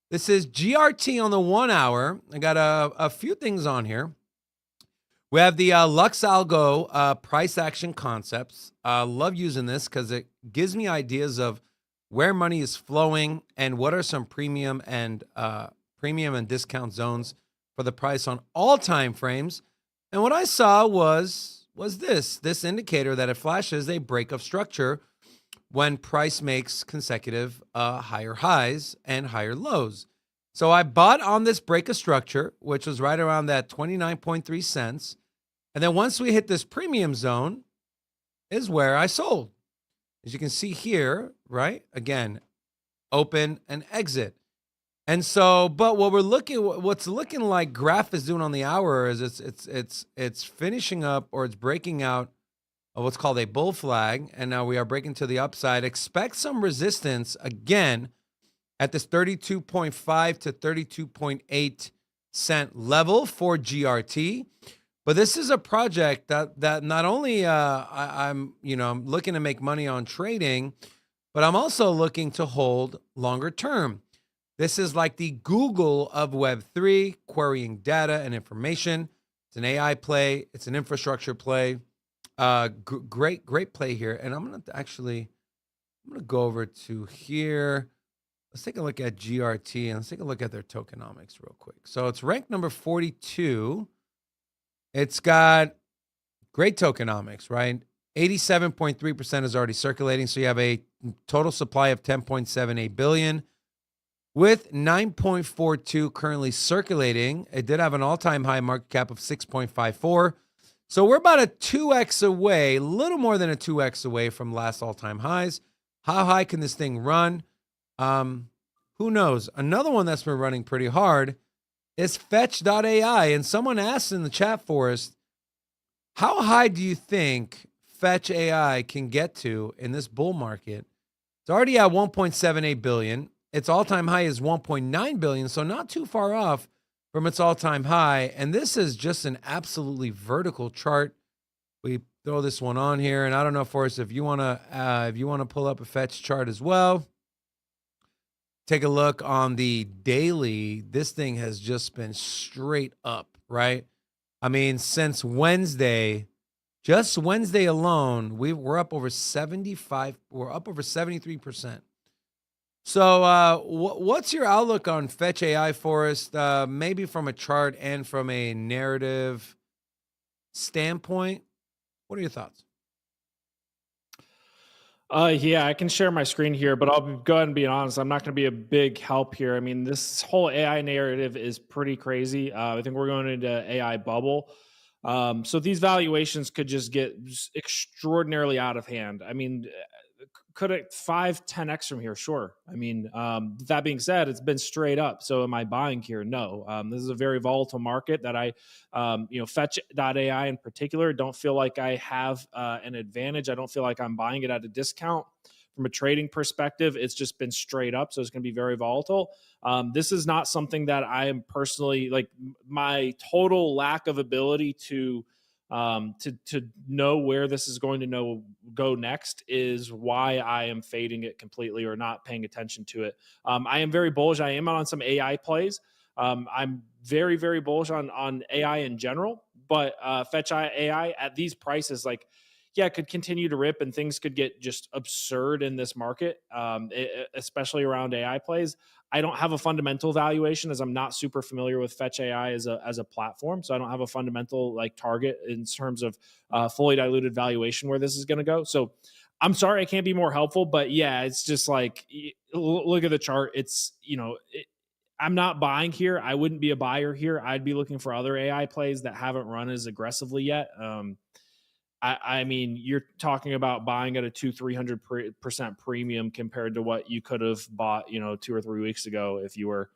this is GRT on the 1 hour. I got a few things on here. We have the Lux Algo price action concepts. Love using this because it gives me ideas of where money is flowing and what are some premium and discount zones for the price on all time frames. And what I saw was this indicator that it flashes a break of structure when price makes consecutive higher highs and higher lows. So I bought on this break of structure, which was right around that 29.3 cents. And then once we hit this premium zone is where I sold. As you can see here, right? Again, open and exit. And so, but what's looking like graph is doing on the hour is it's finishing up, or it's breaking out of what's called a bull flag. And now we are breaking to the upside. Expect some resistance again at this 32.5 to 32.8 cent level for GRT. But this is a project that not only I'm looking to make money on trading, but I'm also looking to hold longer term. This is like the Google of Web3, querying data and information. It's an AI play. It's an infrastructure play. Great play here. And I'm going to go over to here. Let's take a look at GRT and let's take a look at their tokenomics real quick. So it's ranked number 42. It's got great tokenomics, right? 87.3% is already circulating. So you have a total supply of 10.78 billion with 9.42 currently circulating. It did have an all-time high market cap of 6.54. So we're about a 2x away, a little more than a 2x away from last all-time highs. How high can this thing run? Who knows? Another one that's been running pretty hard is Fetch.ai. And someone asked in the chat for us, how high do you think Fetch AI can get to in this bull market? It's already at 1.78 billion. Its all-time high is 1.9 billion, so not too far off from its all-time high. And this is just an absolutely vertical chart. We throw this one on here, and I don't know, Forrest, if you want to pull up a Fetch chart as well. Take a look on the daily. This thing has just been straight up, right? I mean, since Wednesday, just Wednesday alone, we're up over 75. We're up over 73%. So what's your outlook on Fetch AI, Forrest? Maybe from a chart and from a narrative standpoint. What are your thoughts? Yeah, I can share my screen here, but I'll go ahead and be honest. I'm not going to be a big help here. I mean, this whole AI narrative is pretty crazy. I think we're going into AI bubble. So these valuations could just get extraordinarily out of hand. I mean, could it 5-10x from here? Sure. I mean, that being said, it's been straight up. So am I buying here? No. This is a very volatile market that Fetch.ai in particular, don't feel like I have an advantage. I don't feel like I'm buying it at a discount. From a trading perspective, it's just been straight up. So it's going to be very volatile. This is not something that I am personally, like, my total lack of ability to To know where this is going to go next is why I am fading it completely or not paying attention to it. I am very bullish. I am on some AI plays. I'm very, very bullish on AI in general, but Fetch AI at these prices, like, yeah, it could continue to rip and things could get just absurd in this market, especially around AI plays. I don't have a fundamental valuation as I'm not super familiar with Fetch AI as a platform. So I don't have a fundamental like target in terms of fully diluted valuation where this is going to go. So I'm sorry I can't be more helpful, but yeah, it's just like, look at the chart. It's, I'm not buying here. I wouldn't be a buyer here. I'd be looking for other AI plays that haven't run as aggressively yet. I mean, you're talking about buying at a 200-300% premium compared to what you could have bought, 2 or 3 weeks ago if you were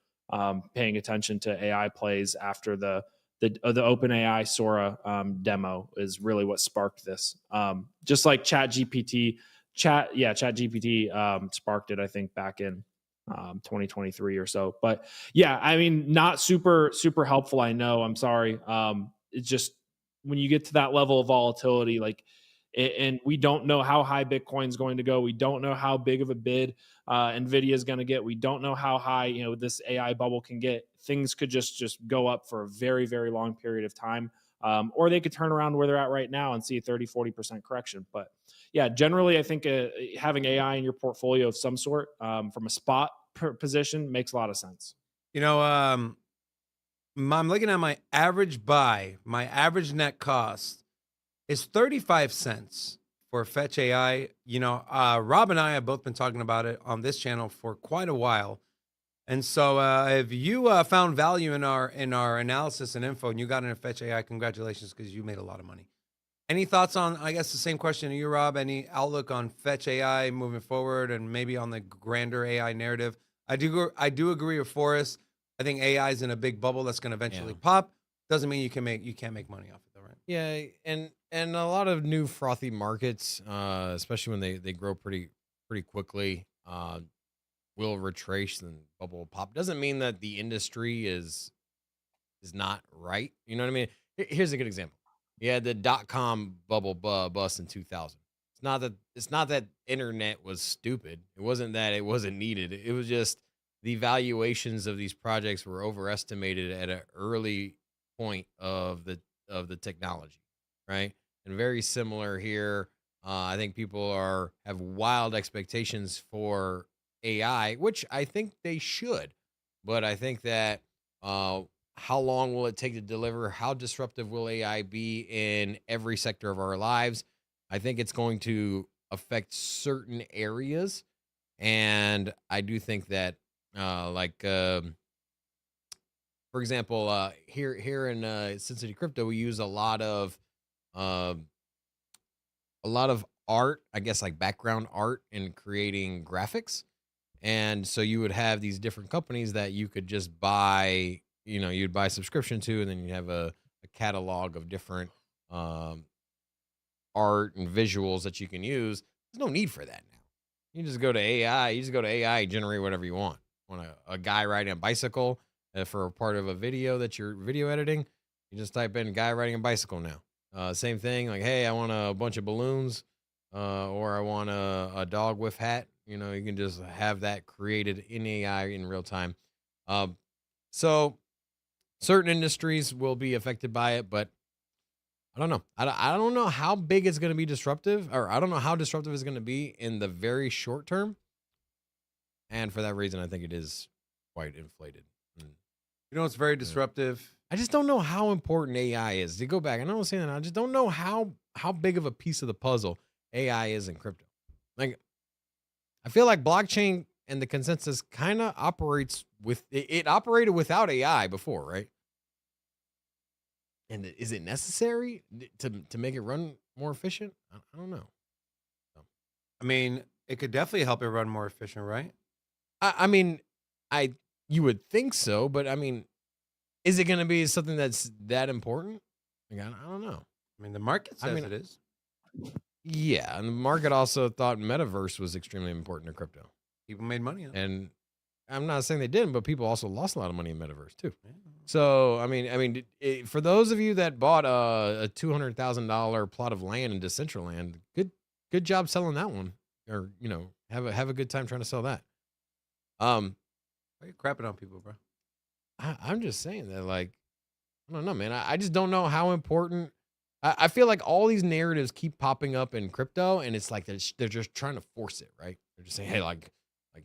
paying attention to AI plays after the OpenAI Sora demo is really what sparked this. Just like ChatGPT sparked it, I think, back in 2023 or so. But yeah, I mean, not super helpful. I know. I'm sorry. It's just, when you get to that level of volatility, like, and we don't know how high Bitcoin's going to go. We don't know how big of a bid NVIDIA is going to get. We don't know how high, this AI bubble can get. Things could just go up for a very, very long period of time. Or they could turn around where they're at right now and see a 30-40% correction. But yeah, generally, I think having AI in your portfolio of some sort from a spot position makes a lot of sense. I'm looking at my average buy. My average net cost is 35 cents for Fetch AI. Rob and I have both been talking about it on this channel for quite a while. And so if you found value in our analysis and info and you got into Fetch AI, congratulations, because you made a lot of money. Any thoughts on, I guess, the same question to you, Rob? Any outlook on Fetch AI moving forward and maybe on the grander AI narrative? I do agree with Forrest. I think AI is in a big bubble that's going to eventually pop. Doesn't mean you can't make money off it, though, right? Yeah, and a lot of new frothy markets, especially when they grow pretty quickly, will retrace and bubble will pop. Doesn't mean that the industry is not right. You know what I mean? Here's a good example. You had the .com bubble bust in 2000. It's not that internet was stupid. It wasn't that it wasn't needed. It was just the valuations of these projects were overestimated at an early point of the technology, right? And very similar here. I think people have wild expectations for AI, which I think they should. But I think that how long will it take to deliver? How disruptive will AI be in every sector of our lives? I think it's going to affect certain areas. And I do think that for example, here in Sin City Crypto, we use a lot of art, I guess, like background art in creating graphics. And so you would have these different companies that you could just buy, you'd buy a subscription to, and then you have a catalog of different art and visuals that you can use. There's no need for that now. You just go to AI, generate whatever you want. Want a guy riding a bicycle for a part of a video that you're video editing, you just type in guy riding a bicycle now. Same thing, like, hey, I want a bunch of balloons, or I want a dog with hat. You can just have that created in AI in real time. So certain industries will be affected by it, but I don't know. I don't know how big it's going to be disruptive, or I don't know how disruptive it's going to be in the very short term. And for that reason, I think it is quite inflated. It's very disruptive. I just don't know how important AI is. To go back, I know I was saying that, I just don't know how big of a piece of the puzzle AI is in crypto. Like, I feel like blockchain and the consensus kind of operates it operated without AI before, right? And is it necessary to make it run more efficient? I don't know. I mean, it could definitely help it run more efficient, right? I mean, you would think so, but I mean, is it going to be something that's that important? Like, I don't know. I mean, the market says it is. Yeah, and the market also thought metaverse was extremely important to crypto. People made money on it. And I'm not saying they didn't, but people also lost a lot of money in metaverse too. So for those of you that bought a $200,000 plot of land in Decentraland, good job selling that one, or have a good time trying to sell that. Why are you crapping on people, bro? I'm just saying that, like, I don't know, man. I just don't know how important. I feel like all these narratives keep popping up in crypto, and it's like they're just trying to force it, right? They're just saying, hey, like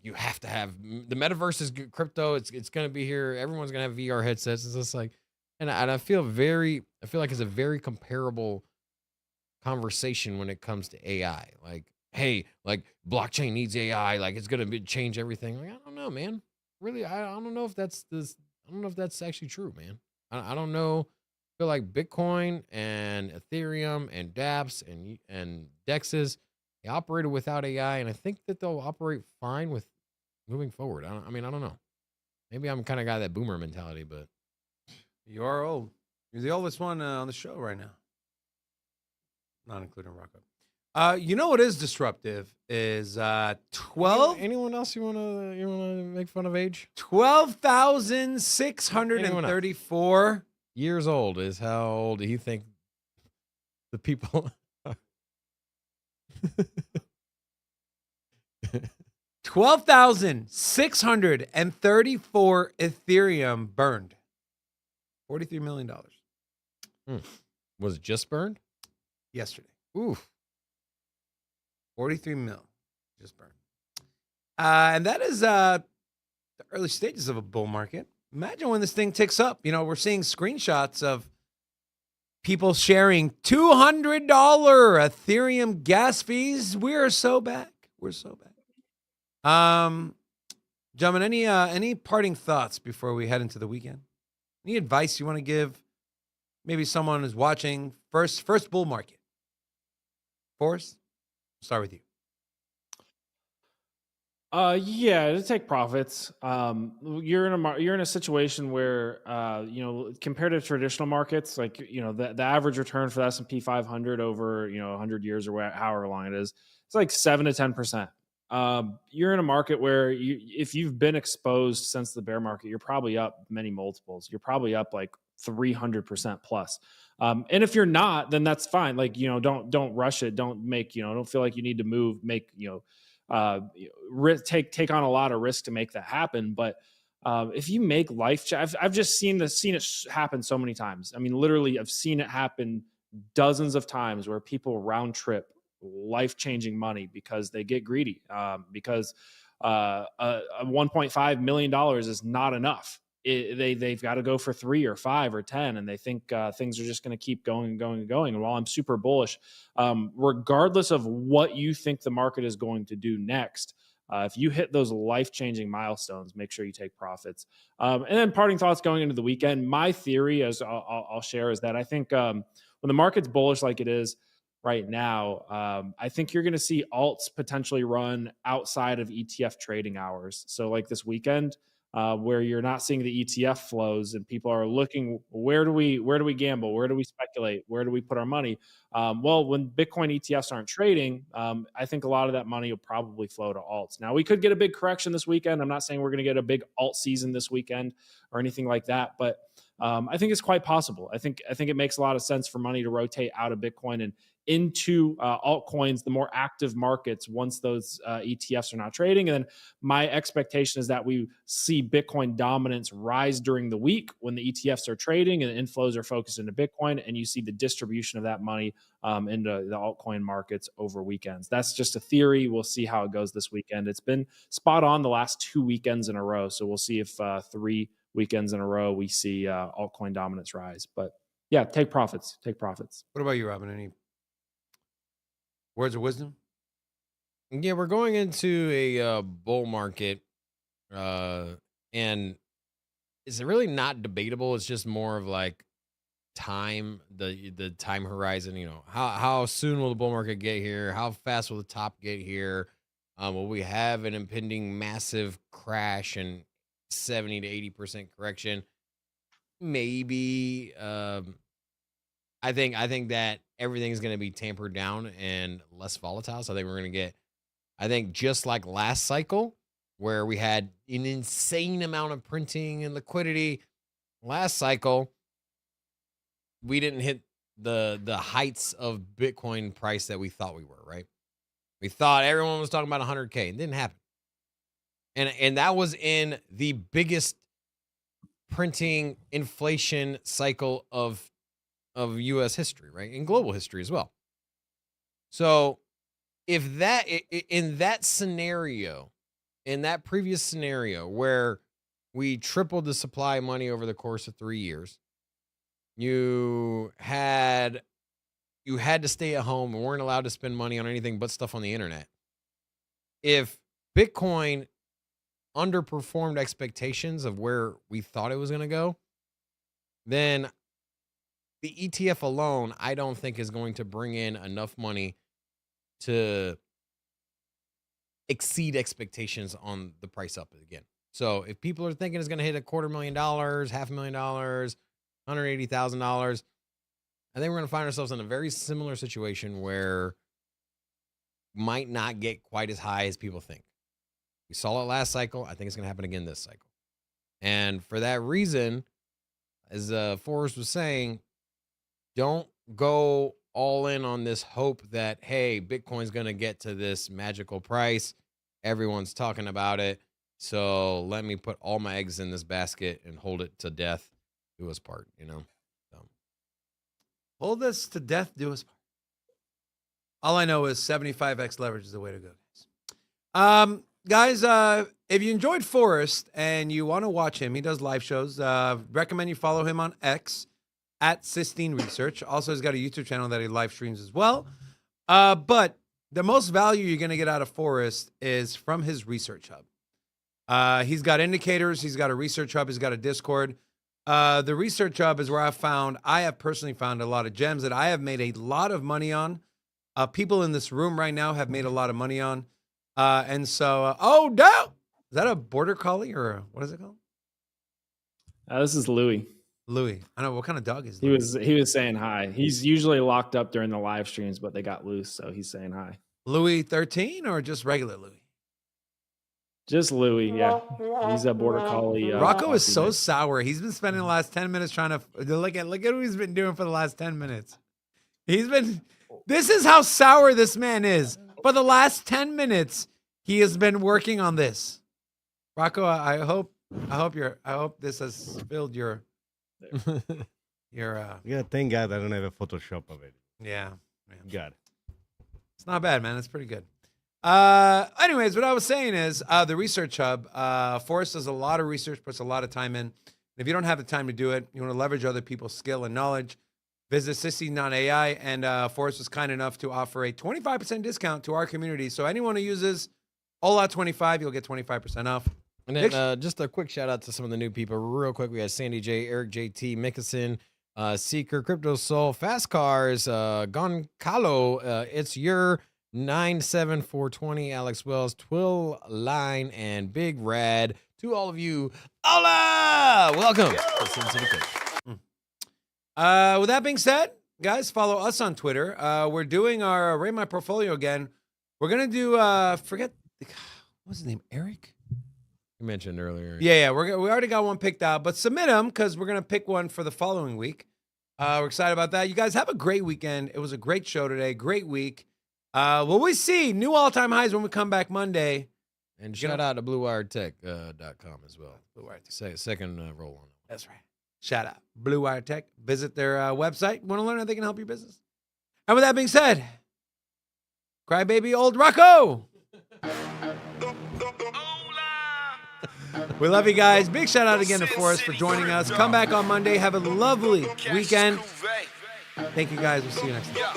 you have to have the metaverse is crypto. It's going to be here. Everyone's going to have VR headsets. It's just like, and I feel like it's a very comparable conversation when it comes to AI. Like, hey, like blockchain needs AI. Like it's going to change everything. Like, I don't know, man. Really, I don't know if that's this. I don't know if that's actually true, man. I don't know. I feel like Bitcoin and Ethereum and dApps and DEXs, they operated without AI, and I think that they'll operate fine with moving forward. I don't know. Maybe I'm kind of got that boomer mentality, but You are old. You're the oldest one on the show right now, not including Rocco. You know what is disruptive is 12. Anyone else you wanna make fun of age? 12,634 Years old is how old do you think the people are? 12,634 Ethereum burned. $43 million Was it just burned? yesterday. Oof. 43 mil just burned. And that is the early stages of a bull market. Imagine when this thing ticks up. We're seeing screenshots of people sharing $200 Ethereum gas fees. We're so back. Gentlemen, any parting thoughts before we head into the weekend? Any advice you want to give? Maybe someone who's watching first bull market. Forrest, start with you. Yeah, to take profits. You're in a situation where compared to traditional markets, like the average return for the S&P 500 over 100 years or however long it is, it's like 7 to 10%. You're in a market where if you've been exposed since the bear market, you're probably up many multiples. You're probably up like 300% plus. And if you're not, then that's fine. Like don't rush it. Don't feel like you need to move. Take on a lot of risk to make that happen. But if you make I've just seen it happen so many times. I mean, literally, I've seen it happen dozens of times where people round trip life-changing money because they get greedy. Because a $1.5 million is not enough. They've got to go for 3 or 5 or 10, and they think things are just going to keep going and going and going. And while I'm super bullish, regardless of what you think the market is going to do next, if you hit those life-changing milestones, make sure you take profits. And then parting thoughts going into the weekend. My theory, as I'll share, is that I think when the market's bullish like it is right now, I think you're going to see alts potentially run outside of ETF trading hours. So like this weekend, where you're not seeing the ETF flows and people are looking, where do we gamble? Where do we speculate? Where do we put our money? Well, when Bitcoin ETFs aren't trading, I think a lot of that money will probably flow to alts. Now, we could get a big correction this weekend. I'm not saying we're going to get a big alt season this weekend or anything like that, but I think it's quite possible. I think it makes a lot of sense for money to rotate out of Bitcoin and into altcoins, the more active markets, once those ETFs are not trading. And then my expectation is that we see Bitcoin dominance rise during the week when the ETFs are trading and inflows are focused into Bitcoin, and you see the distribution of that money into the altcoin markets over weekends. That's just a theory. We'll see how it goes this weekend. It's been spot on the last 2 weekends in a row. So we'll see if 3 weekends in a row we see altcoin dominance rise. But yeah, take profits. What about you, Robin? Any words of wisdom? Yeah, we're going into a bull market, and it's really not debatable. It's just more of like time, the time horizon. How soon will the bull market get here? How fast will the top get here? Will we have an impending massive crash and 70 to 80% correction? Maybe. I think that everything is going to be tampered down and less volatile. So I think we're going to get, just like last cycle, where we had an insane amount of printing and liquidity. Last cycle, we didn't hit the heights of Bitcoin price that we thought we were, right? We thought everyone was talking about 100K. It didn't happen. And that was in the biggest printing inflation cycle of US history, right? In global history as well. So if that in that scenario, in that previous scenario where we tripled the supply of money over the course of 3 years, you had to stay at home and weren't allowed to spend money on anything but stuff on the internet. If Bitcoin underperformed expectations of where we thought it was going to go, then the ETF alone, I don't think is going to bring in enough money to exceed expectations on the price up again. So if people are thinking it's going to hit $250,000, $500,000, $180,000, I think we're going to find ourselves in a very similar situation where might not get quite as high as people think. We saw it last cycle. I think it's going to happen again this cycle. And for that reason, as Forrest was saying, don't go all in on this hope that, hey, Bitcoin's going to get to this magical price. Everyone's talking about it. So let me put all my eggs in this basket and hold it to death. Do us part, you know? So. Hold us to death, do us part. All I know is 75x leverage is the way to go. Guys, if you enjoyed Forrest and you want to watch him, he does live shows. Recommend you follow him on X at Sistine Research. Also, he's got a YouTube channel that he live streams as well. But the most value you're going to get out of Forrest is from his research hub. He's got indicators. He's got a research hub. He's got a Discord. The research hub is where I have personally found a lot of gems that I have made a lot of money on. People in this room right now have made a lot of money on. And so, oh no, is that a border collie or what is it called? This is Louis. Louis. I know what kind of dog is Louis? He was saying hi. He's usually locked up during the live streams, but they got loose, so he's saying hi. Louis 13 or just regular Louis? Just Louis, yeah. He's a border collie. Rocco is so sour. He's been spending the last 10 minutes trying to look at what he's been doing for the last 10 minutes. This is how sour this man is. For the last 10 minutes, he has been working on this. Rocco, I hope this has filled your Yeah, thank God I don't have a Photoshop of it. Yeah. God. It's not bad, man. It's pretty good. Anyways, what I was saying is the research hub, Forrest does a lot of research, puts a lot of time in. If you don't have the time to do it, you want to leverage other people's skill and knowledge, visit Sistine.ai, and Forrest was kind enough to offer a 25% discount to our community. So anyone who uses All-Out25, you'll get 25% off. And then just a quick shout out to some of the new people real quick. We had Sandy J, Eric JT, Mickelson, Seeker, Crypto Soul, Fast Cars, Goncalo, It's Your 97420, Alex Wells, Twill Line, and Big Rad. To all of you, hola! Welcome to Sin City Coach. With that being said, guys, follow us on Twitter. We're doing our Rate My Portfolio again. We're going to do, what's his name, Eric? You mentioned earlier. Yeah, we already got one picked out, but submit them because we're going to pick one for the following week. We're excited about that. You guys have a great weekend. It was a great show today. Great week. Well, we see new all-time highs when we come back Monday. And shout out to BlueWireTech.com as well. Blue Wire Tech. Second roll on it. That's right. Shout out. Blue Wire Tech. Visit their website. Want to learn how they can help your business. And with that being said, crybaby old Rocco. We love you guys. Big shout out again to Forrest for joining us. Come back on Monday. Have a lovely weekend. Thank you guys. We'll see you next time.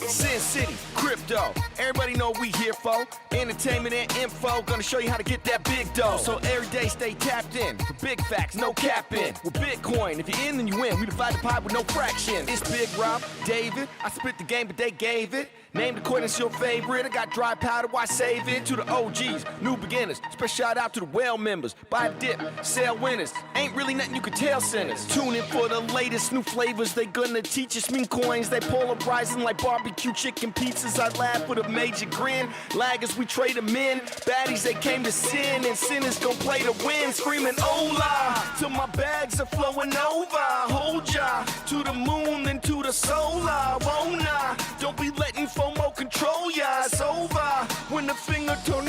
Sin City, crypto. Everybody know what we here for. Entertainment and info. Gonna show you how to get that big dough. So every day stay tapped in. For big facts, no capping. With Bitcoin, if you're in, then you win. We divide the pie with no fraction. It's Big Rob, David. I spit the game, but they gave it. Named according to your favorite. I got dry powder, why save it? To the OGs, new beginners. Special shout out to the well members. Buy a dip, sell winners. Ain't really nothing you can tell sinners. Tune in for the latest new flavors. They gonna teach us mean coins. They polarizing like barbecue chicken pizzas. I laugh with a major grin. Laggers, we trade them in. Baddies, they came to sin. And sinners gon' play to win. Screaming hola till my bags are flowing over. Hold ya to the moon and to the solar. Won't I? Don't be letting FOMO control ya. It's over when the finger turn